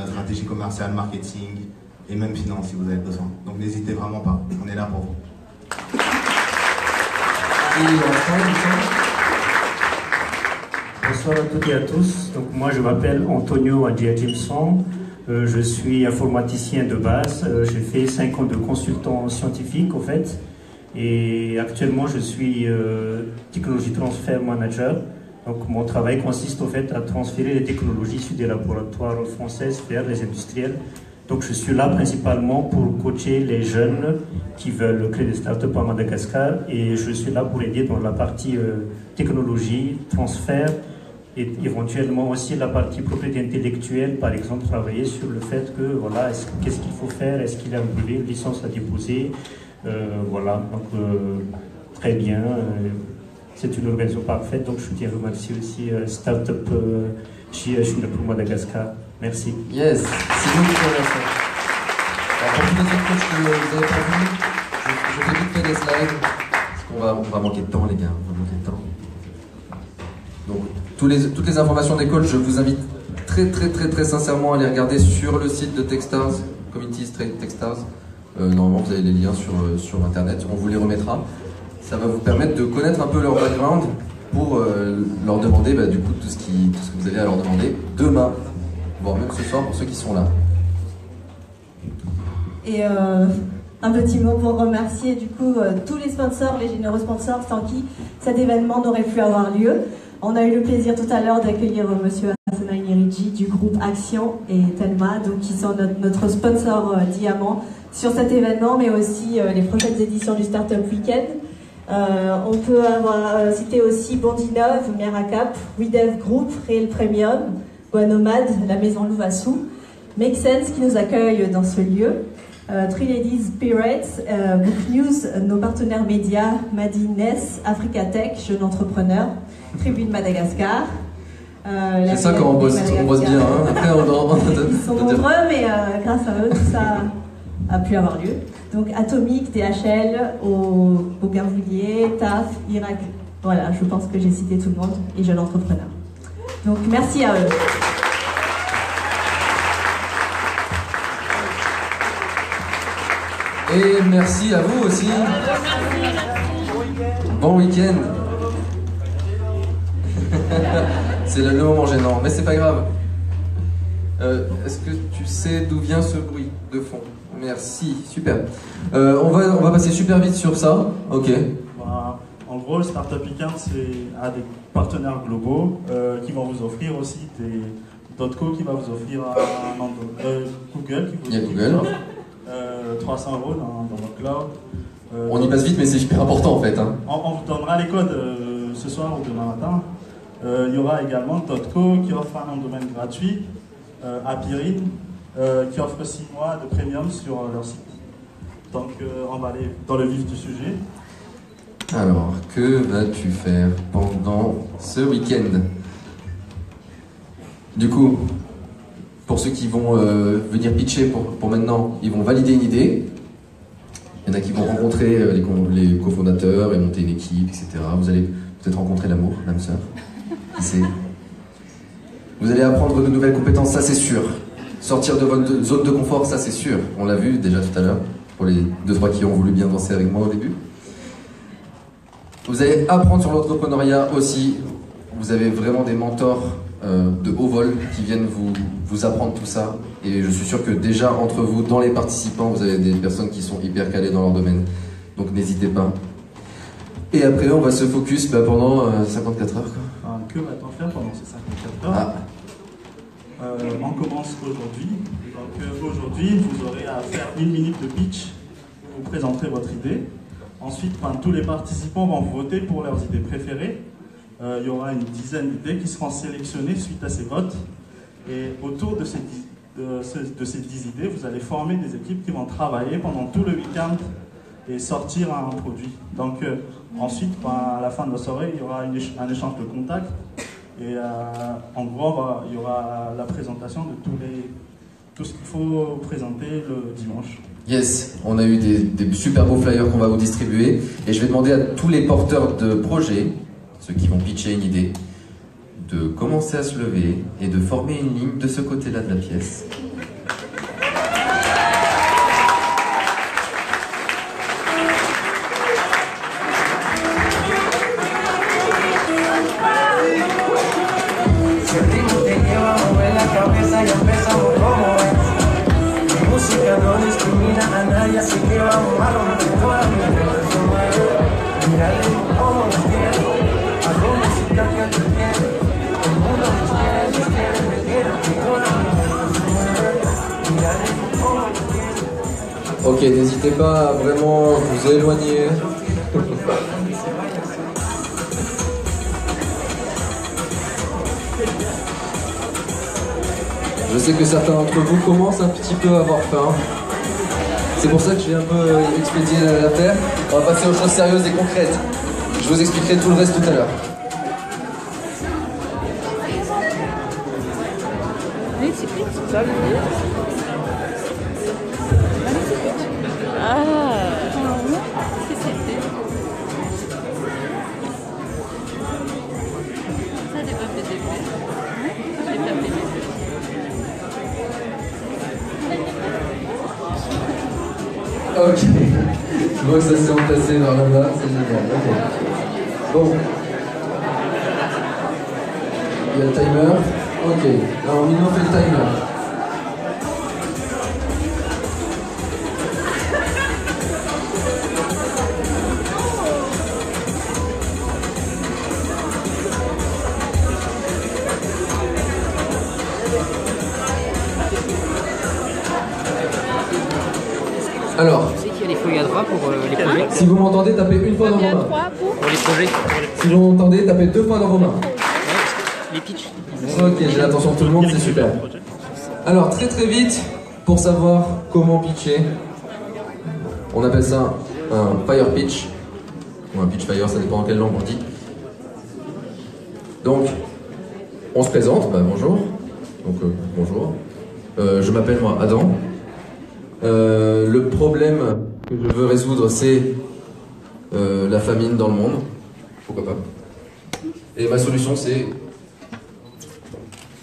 stratégie commerciale, marketing et même finance si vous avez besoin. Donc n'hésitez vraiment pas, on est là pour vous. Bonsoir à toutes et à tous. Donc, moi, je m'appelle Antonio Adjia-Jimson. Je suis informaticien de base. J'ai fait 5 ans de consultant scientifique, en fait. Et actuellement, je suis Technology Transfer Manager. Donc, mon travail consiste, en fait, à transférer les technologies sur des laboratoires françaises vers les industriels. Donc, je suis là principalement pour coacher les jeunes qui veulent créer des startups à Madagascar et je suis là pour aider dans la partie technologie, transfert et éventuellement aussi la partie propriété intellectuelle, par exemple, travailler sur le fait que, voilà, qu'est-ce qu'il faut faire, est-ce qu'il y a une licence à déposer, voilà, donc très bien. C'est une organisation parfaite, donc je tiens à remercier aussi Startup chez pour Madagascar. Merci. Yes, c'est nous qui te remercions. Alors pour tous les autres coachs que vous avez pas vu, je fais vite fait des slides, parce qu'on va manquer de temps les gars, on va manquer de temps. Donc toutes les informations des coachs, je vous invite très sincèrement à les regarder sur le site de Techstars, Community Techstars. Normalement vous avez les liens sur internet, on vous les remettra. Ça va vous permettre de connaître un peu leur background pour leur demander du coup tout ce que vous avez à leur demander demain, voire même ce soir pour ceux qui sont là. Et un petit mot pour remercier du coup tous les sponsors, les généreux sponsors sans qui cet événement n'aurait pu avoir lieu. On a eu le plaisir tout à l'heure d'accueillir monsieur Hassan Nyeriji du groupe Action et Telma, donc qui sont notre sponsor diamant sur cet événement, mais aussi les prochaines éditions du Startup Weekend. On peut avoir cité aussi Bondinov, Miracap, WeDev Group, Real Premium, Guanomad, la Maison Louvassou, Make Sense qui nous accueille dans ce lieu, Three Ladies Pirates, Book News, nos partenaires médias, Madines, Africa Tech, Jeune Entrepreneur, Tribune Madagascar. C'est ça quand on bosse bien, hein. Après Ils sont nombreux, mais grâce à eux, tout ça a pu avoir lieu. Donc Atomic, DHL, Aubervilliers, TAF, Irak. Voilà, je pense que j'ai cité tout le monde et Jeune Entrepreneur. Donc merci à eux. Et merci à vous aussi. Bon week-end. C'est le moment gênant, mais c'est pas grave. Est-ce que tu sais d'où vient ce bruit de fond? Merci, super. On va passer super vite sur ça. Ok. Bah, en gros, gros, le Startup Weekend, c'est à des partenaires globaux qui vont vous offrir aussi des Dotco qui va vous offrir Google qui vous offre 300 € dans votre cloud. On y passe vite, mais c'est super important en fait. Hein. On vous donnera les codes ce soir ou demain matin. Il y aura également Dotco qui offre un nom de domaine gratuit, Apirine qui offre 6 mois de premium sur leur site. Donc on va aller dans le vif du sujet. Alors, que vas-tu faire pendant ce week-end? Du coup, pour ceux qui vont venir pitcher pour maintenant, ils vont valider une idée. Il y en a qui vont rencontrer les cofondateurs et monter une équipe, etc. Vous allez peut-être rencontrer l'amour, l'âme sœur. Qui sait? Vous allez apprendre de nouvelles compétences, ça c'est sûr. Sortir de votre zone de confort, ça c'est sûr. On l'a vu déjà tout à l'heure, pour les 2-3 qui ont voulu bien danser avec moi au début. Vous allez apprendre sur l'entrepreneuriat aussi. Vous avez vraiment des mentors de haut vol qui viennent vous apprendre tout ça. Et je suis sûr que déjà entre vous, dans les participants, vous avez des personnes qui sont hyper calées dans leur domaine. Donc n'hésitez pas. Et après, on va se focus pendant 54 heures. Quoi. Que va-t-on faire pendant ces 54 heures? On commence aujourd'hui. Donc aujourd'hui, vous aurez à faire 1 minute de pitch. Vous présenterez votre idée. Ensuite, tous les participants vont voter pour leurs idées préférées. Il y aura une dizaine d'idées qui seront sélectionnées suite à ces votes. Et autour de ces 10 idées, vous allez former des équipes qui vont travailler pendant tout le week-end et sortir un produit. Donc ensuite, à la fin de la soirée, il y aura un échange de contacts. Et en gros, il y aura la présentation de tout ce qu'il faut présenter le dimanche. Yes, on a eu des super beaux flyers qu'on va vous distribuer. Et je vais demander à tous les porteurs de projets, ceux qui vont pitcher une idée, de commencer à se lever et de former une ligne de ce côté-là de la pièce. Ok, n'hésitez pas à vraiment vous éloigner. Je sais que certains d'entre vous commencent un petit peu à avoir faim. C'est pour ça que j'ai un peu expédié l'affaire. On va passer aux choses sérieuses et concrètes. Je vous expliquerai tout le reste tout à l'heure. Ok, je vois que ça s'est entassé vers là-bas, c'est génial, ok. Bon. Il y a le timer. Ok, alors Mino fait le timer. Alors, il y a des feuilles à droite pour les projets. Si vous m'entendez, tapez une fois dans vos mains. Pour les projets. Si vous m'entendez, tapez 2 fois dans vos mains. Les pitchs. Ok, j'ai l'attention de tout le monde, c'est super. Alors, très très vite, pour savoir comment pitcher, on appelle ça un fire pitch. Ou un pitch fire, ça dépend en quelle langue on dit. Donc, on se présente, bonjour. Donc, bonjour. Je m'appelle moi Adam. Le problème que je veux résoudre, c'est la famine dans le monde. Pourquoi pas. Et ma solution, c'est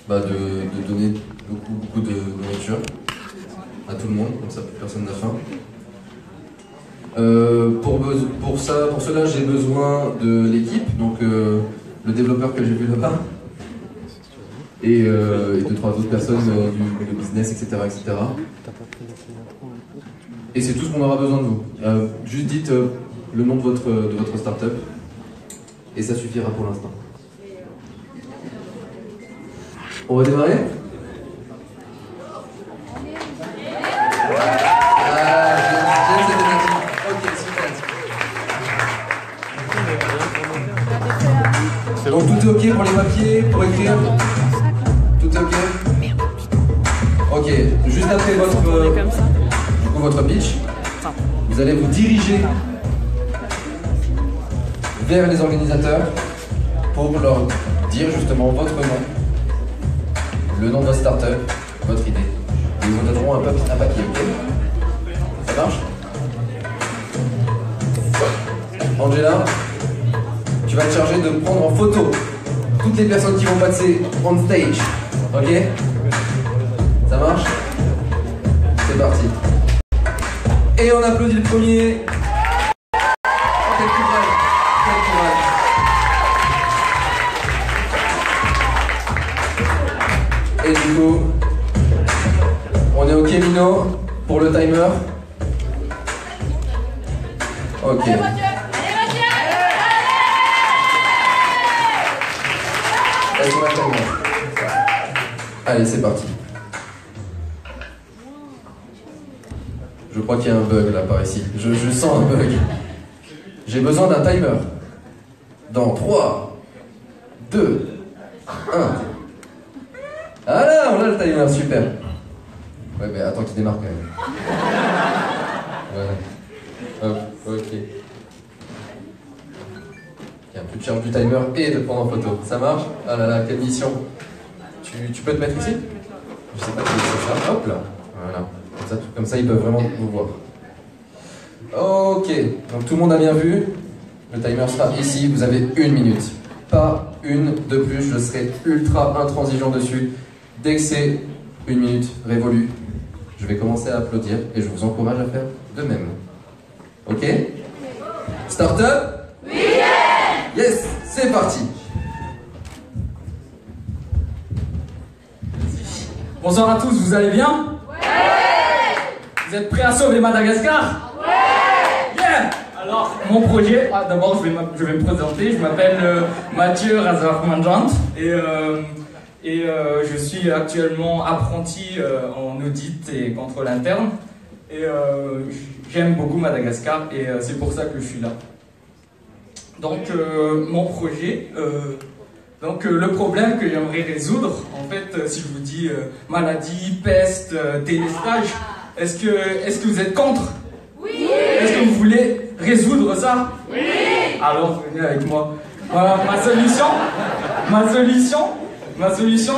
de donner beaucoup de nourriture à tout le monde, comme ça personne n'a faim. Pour cela, j'ai besoin de l'équipe, donc le développeur que j'ai vu là-bas, et 2-3 autres personnes du business, etc. etc. Et c'est tout ce qu'on aura besoin de vous. Juste dites le nom de votre start-up et ça suffira pour l'instant. On va démarrer? J'aime cette énergie. Ok, super. Donc tout est ok pour les papiers, pour écrire? Tout est ok? Ok, juste après votre pitch, vous allez vous diriger vers les organisateurs pour leur dire justement votre nom, le nom de votre startup, votre idée. Et ils vous donneront un papier, ok? Ça marche? Angela, tu vas te charger de prendre en photo toutes les personnes qui vont passer on stage, ok? Ça marche? C'est parti. Et on applaudit le premier. Quel courage, quel courage. Et du coup, on est ok Mino pour le timer? Ok. Laisse-moi le timer. Allez, c'est parti. Je crois qu'il y a un bug là par ici. Je sens un bug. J'ai besoin d'un timer. Dans 3, 2, 1. Ah là, on a le timer, super. Ouais, mais attends qu'il démarre quand même. Voilà. Hop, ok. Il y a un peu de charge du timer et de prendre en photo. Ça marche? Ah là là, quelle mission. Tu peux te mettre ici? Je sais pas si c'est ça. Hop là. Voilà. Comme ça, ils peuvent vraiment vous voir. Ok, donc tout le monde a bien vu. Le timer sera ici, vous avez 1 minute. Pas une de plus, je serai ultra intransigeant dessus. Dès que c'est 1 minute révolue, je vais commencer à applaudir et je vous encourage à faire de même. Ok? Startup? Yes, c'est parti. Bonsoir à tous, vous allez bien? Vous êtes prêts à sauver Madagascar? Ouais! Yeah! Alors, mon projet, d'abord je vais me présenter, je m'appelle Mathieu Razarmanjant et je suis actuellement apprenti en audit et contrôle interne et j'aime beaucoup Madagascar et c'est pour ça que je suis là. Donc mon projet, le problème que j'aimerais résoudre, en fait, si je vous dis maladie, peste, délestage, est-ce que vous êtes contre? Oui! Est-ce que vous voulez résoudre ça? Oui! Alors venez avec moi. Voilà, ma solution,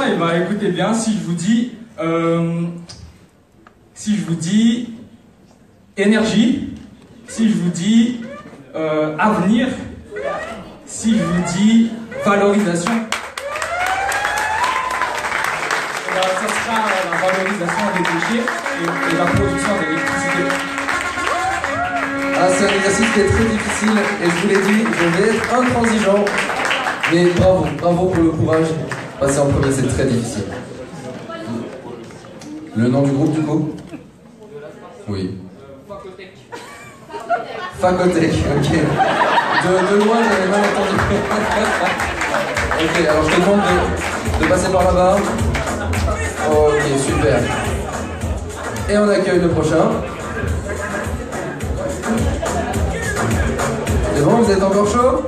et bah écoutez bien, si je vous dis énergie, si je vous dis avenir, si je vous dis valorisation, ça sera la valorisation des déchets et la production d'électricité. Ah, c'est un exercice qui est très difficile et je vous l'ai dit, je vais être intransigeant. Mais bravo pour le courage. Passer en premier, c'est très difficile. Le nom du groupe, du coup? Oui. Facotech, ok. De loin, j'avais mal entendu. Ok, alors je te demande de passer par là-bas. Ok, super. Et on accueille le prochain. C'est bon, vous êtes encore chaud?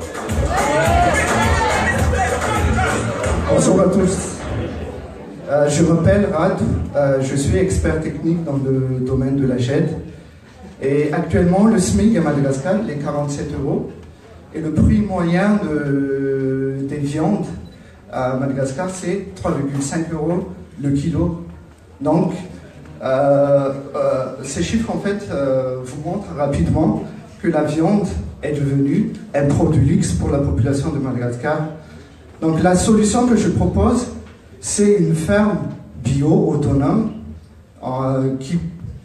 Bonjour à tous. Je m'appelle Rad, je suis expert technique dans le domaine de la GED. Et actuellement, le SMIC à Madagascar est 47 €. Et le prix moyen des viandes à Madagascar, c'est 3,5 € le kilo. Donc, ces chiffres, en fait, vous montrent rapidement que la viande est devenue un produit luxe pour la population de Madagascar. Donc, la solution que je propose, c'est une ferme bio autonome qui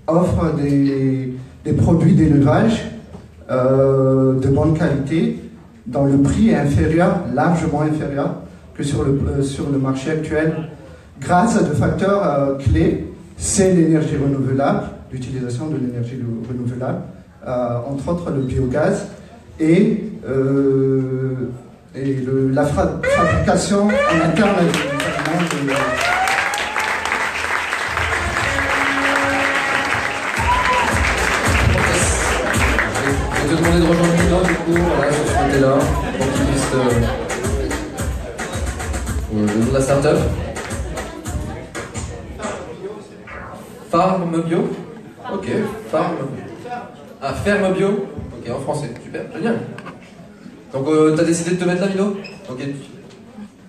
offre des produits d'élevage de bonne qualité, dont le prix est inférieur, largement inférieur que sur le marché actuel, grâce à deux facteurs clés. C'est l'énergie renouvelable, l'utilisation de l'énergie renouvelable, entre autres le biogaz, et et la fabrication en interne avec les Je vais te demander de rejoindre Milo, du coup, voilà, sur ce côté-là, pour qu'il puisse le nom de la startup. Farm Bio. Ok, Farm. Ah, Ferme Bio. Ok, en français, super, génial. Donc, t'as décidé de te mettre là, Milo? Ok.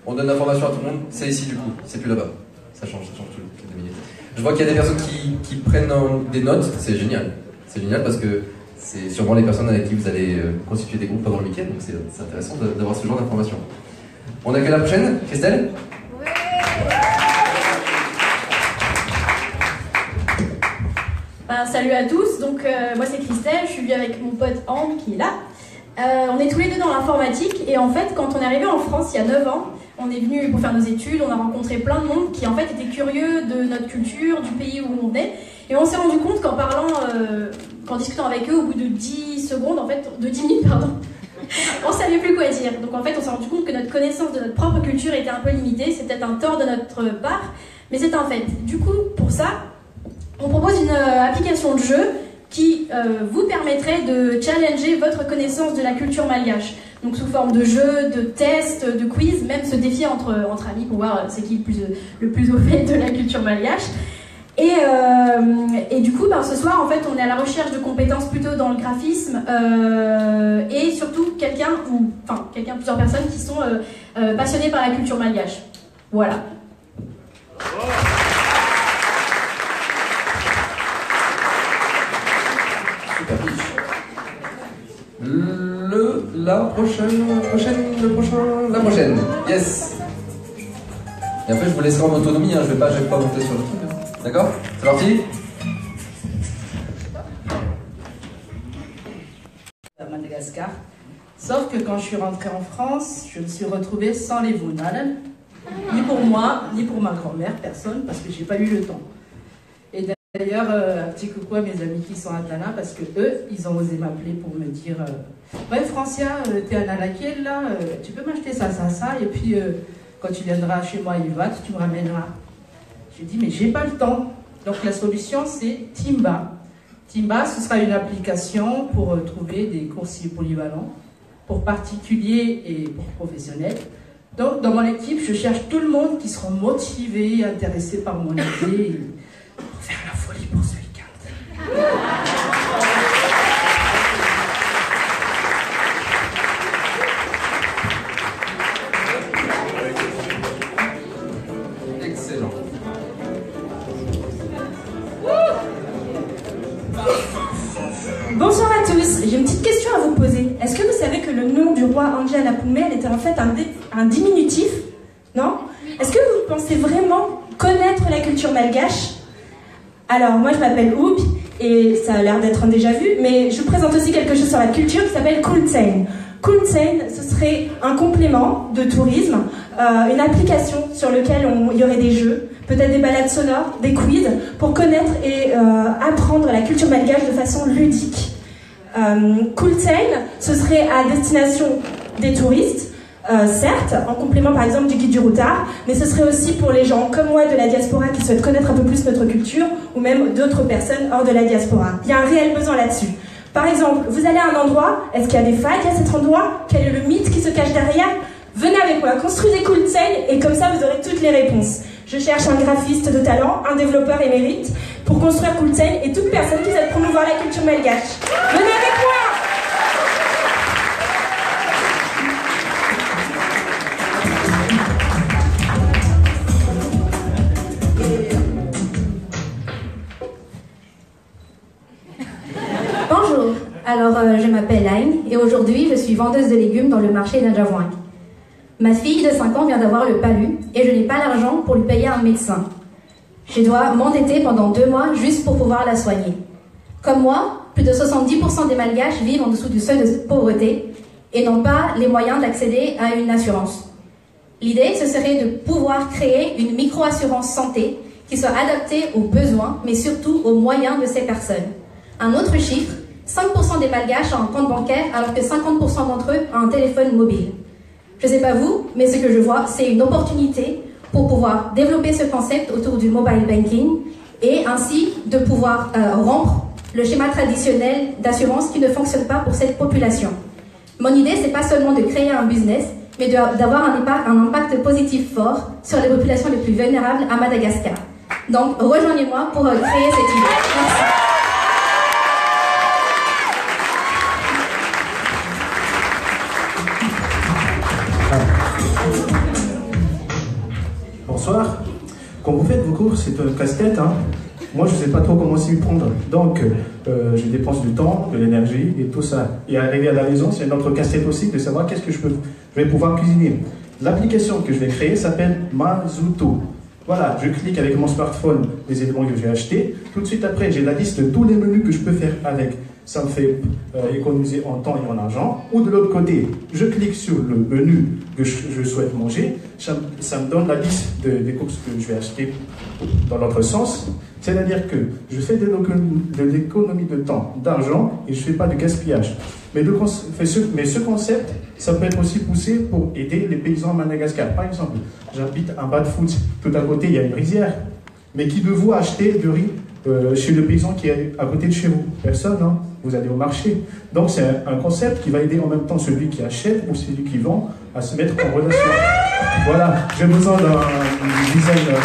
On donne l'information à tout le monde, c'est ici du coup, c'est plus là-bas. Ça change toutes les 2 minutes. Je vois qu'il y a des personnes qui prennent des notes, c'est génial. C'est génial parce que c'est sûrement les personnes avec qui vous allez constituer des groupes pendant le week-end, donc c'est intéressant d'avoir ce genre d'informations. On accueille la prochaine, Christelle? Oui. Salut à tous, donc moi c'est Christelle, je suis venue avec mon pote Anne qui est là. On est tous les deux dans l'informatique et en fait quand on est arrivé en France il y a 9 ans, on est venu pour faire nos études, on a rencontré plein de monde qui en fait étaient curieux de notre culture, du pays où on venait et on s'est rendu compte qu'en parlant, qu'en discutant avec eux au bout de 10 secondes, en fait, de 10 minutes pardon, on savait plus quoi dire. Donc en fait on s'est rendu compte que notre connaissance de notre propre culture était un peu limitée, c'est peut-être un tort de notre part, mais c'est un fait. Du coup pour ça, on propose une application de jeu qui vous permettrait de challenger votre connaissance de la culture malgache. Donc sous forme de jeux, de tests, de quiz, même se défier entre amis pour voir c'est qui le plus au fait de la culture malgache. Et du coup, ce soir, en fait, on est à la recherche de compétences plutôt dans le graphisme et surtout plusieurs personnes qui sont passionnées par la culture malgache. Voilà. La prochaine, yes. Et après je vous laisserai en autonomie, hein. Je vais pas monter sur le truc. Hein. D'accord? C'est parti? À Madagascar. Sauf que quand je suis rentrée en France, je me suis retrouvée sans les Vunanen. Ni pour moi, ni pour ma grand-mère, personne, parce que j'ai pas eu le temps. Et d'ailleurs, un petit coucou à mes amis qui sont à Tana, parce que eux, ils ont osé m'appeler pour me dire ouais, Francia, t'es à Nalakiel là, tu peux m'acheter ça, et puis quand tu viendras chez moi à Ivat, tu me ramèneras. J'ai dit, mais j'ai pas le temps. Donc la solution, c'est Timba. Timba, ce sera une application pour trouver des coursiers polyvalents, pour particuliers et pour professionnels. Donc dans mon équipe, je cherche tout le monde qui seront motivés, intéressés par mon idée. Pour faire la folie pour ce week-end. Excellent. Bonsoir à tous, j'ai une petite question à vous poser. Est-ce que vous savez que le nom du roi Anjay Anapumel était en fait un diminutif? Non? Est-ce que vous pensez vraiment connaître la culture malgache? Alors, moi je m'appelle Oup, et ça a l'air d'être un déjà vu, mais je vous présente aussi quelque chose sur la culture qui s'appelle Kultsein. Kultsein, ce serait un complément de tourisme, une application sur laquelle il y aurait des jeux, peut-être des balades sonores, des quiz, pour connaître et apprendre la culture malgache de façon ludique. Kultsein, ce serait à destination des touristes, certes, en complément par exemple du guide du routard, mais ce serait aussi pour les gens comme moi de la diaspora qui souhaitent connaître un peu plus notre culture, ou même d'autres personnes hors de la diaspora. Il y a un réel besoin là-dessus. Par exemple, vous allez à un endroit, est-ce qu'il y a des failles à cet endroit? Quel est le mythe qui se cache derrière? Venez avec moi, construisez Kultsein et comme ça vous aurez toutes les réponses. Je cherche un graphiste de talent, un développeur émérite pour construire Kultsein et toute personne qui souhaite promouvoir la culture malgache. Venez avec moi! Bonjour, alors je m'appelle Aïn et aujourd'hui je suis vendeuse de légumes dans le marché d'Adjavouang. Ma fille de 5 ans vient d'avoir le palu et je n'ai pas l'argent pour lui payer un médecin. Je dois m'endetter pendant 2 mois juste pour pouvoir la soigner. Comme moi, plus de 70% des Malgaches vivent en dessous du seuil de pauvreté et n'ont pas les moyens d'accéder à une assurance. L'idée, ce serait de pouvoir créer une micro-assurance santé qui soit adaptée aux besoins, mais surtout aux moyens de ces personnes. Un autre chiffre, 5% des Malgaches ont un compte bancaire alors que 50% d'entre eux ont un téléphone mobile. Je ne sais pas vous, mais ce que je vois, c'est une opportunité pour pouvoir développer ce concept autour du mobile banking et ainsi de pouvoir rompre le schéma traditionnel d'assurance qui ne fonctionne pas pour cette population. Mon idée, c'est pas seulement de créer un business, mais d'avoir un impact positif fort sur les populations les plus vulnérables à Madagascar. Donc, rejoignez-moi pour créer cette idée. Merci. Bonsoir. Quand vous faites vos cours, c'est un casse-tête, hein. Moi, je ne sais pas trop comment s'y prendre. Donc, je dépense du temps, de l'énergie et tout ça. Et arriver à la maison, c'est un autre casse-tête aussi de savoir qu'est-ce que je vais pouvoir cuisiner. L'application que je vais créer s'appelle Mazuto. Voilà, je clique avec mon smartphone les éléments que j'ai achetés. Tout de suite après, j'ai la liste de tous les menus que je peux faire avec. Ça me fait économiser en temps et en argent. Ou de l'autre côté, je clique sur le menu que je souhaite manger. Ça me donne la liste des courses que je vais acheter dans l'autre sens. C'est-à-dire que je fais de l'économie de temps, d'argent, et je ne fais pas de gaspillage. Mais ce concept, ça peut être aussi poussé pour aider les paysans à Madagascar. Par exemple, j'habite en bas de foot, tout à côté il y a une rizière. Mais qui de vous a acheté du riz chez le paysan qui est à côté de chez vous? Personne, hein. Vous allez au marché. Donc c'est un concept qui va aider en même temps celui qui achète ou celui qui vend à se mettre en relation. Voilà, j'ai besoin d'un designer.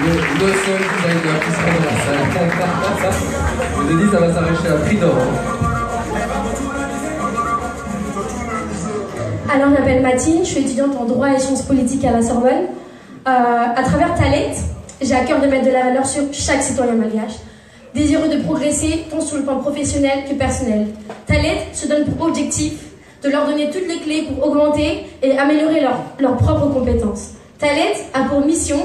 Le seul designer qui sera dans la salle. Je vous ai dit, ça va s'arracher à prix d'or. Alors, je m'appelle Mathilde, je suis étudiante en droit et sciences politiques à la Sorbonne. À travers Talet, j'ai à cœur de mettre de la valeur sur chaque citoyen malgache, désireux de progresser tant sur le plan professionnel que personnel. Talet se donne pour objectif de leur donner toutes les clés pour augmenter et améliorer leurs propres compétences. Talet a pour mission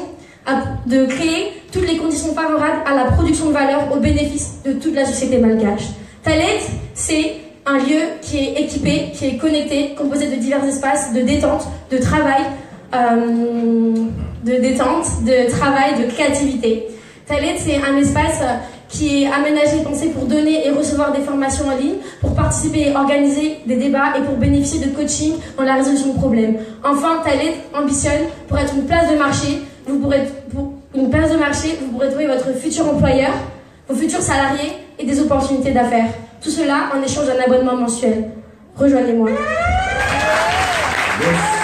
de créer toutes les conditions favorables à la production de valeur au bénéfice de toute la société malgache. Talet, c'est un lieu qui est équipé, qui est connecté, composé de divers espaces de détente, de travail, de créativité. Talet, c'est un espace qui est aménagé, pensé pour donner et recevoir des formations en ligne, pour participer et organiser des débats et pour bénéficier de coaching dans la résolution de problèmes. Enfin, Talet ambitionne pour être une place de marché. Vous pourrez trouver votre futur employeur, vos futurs salariés et des opportunités d'affaires. Tout cela en échange d'un abonnement mensuel. Rejoignez-moi. Yes.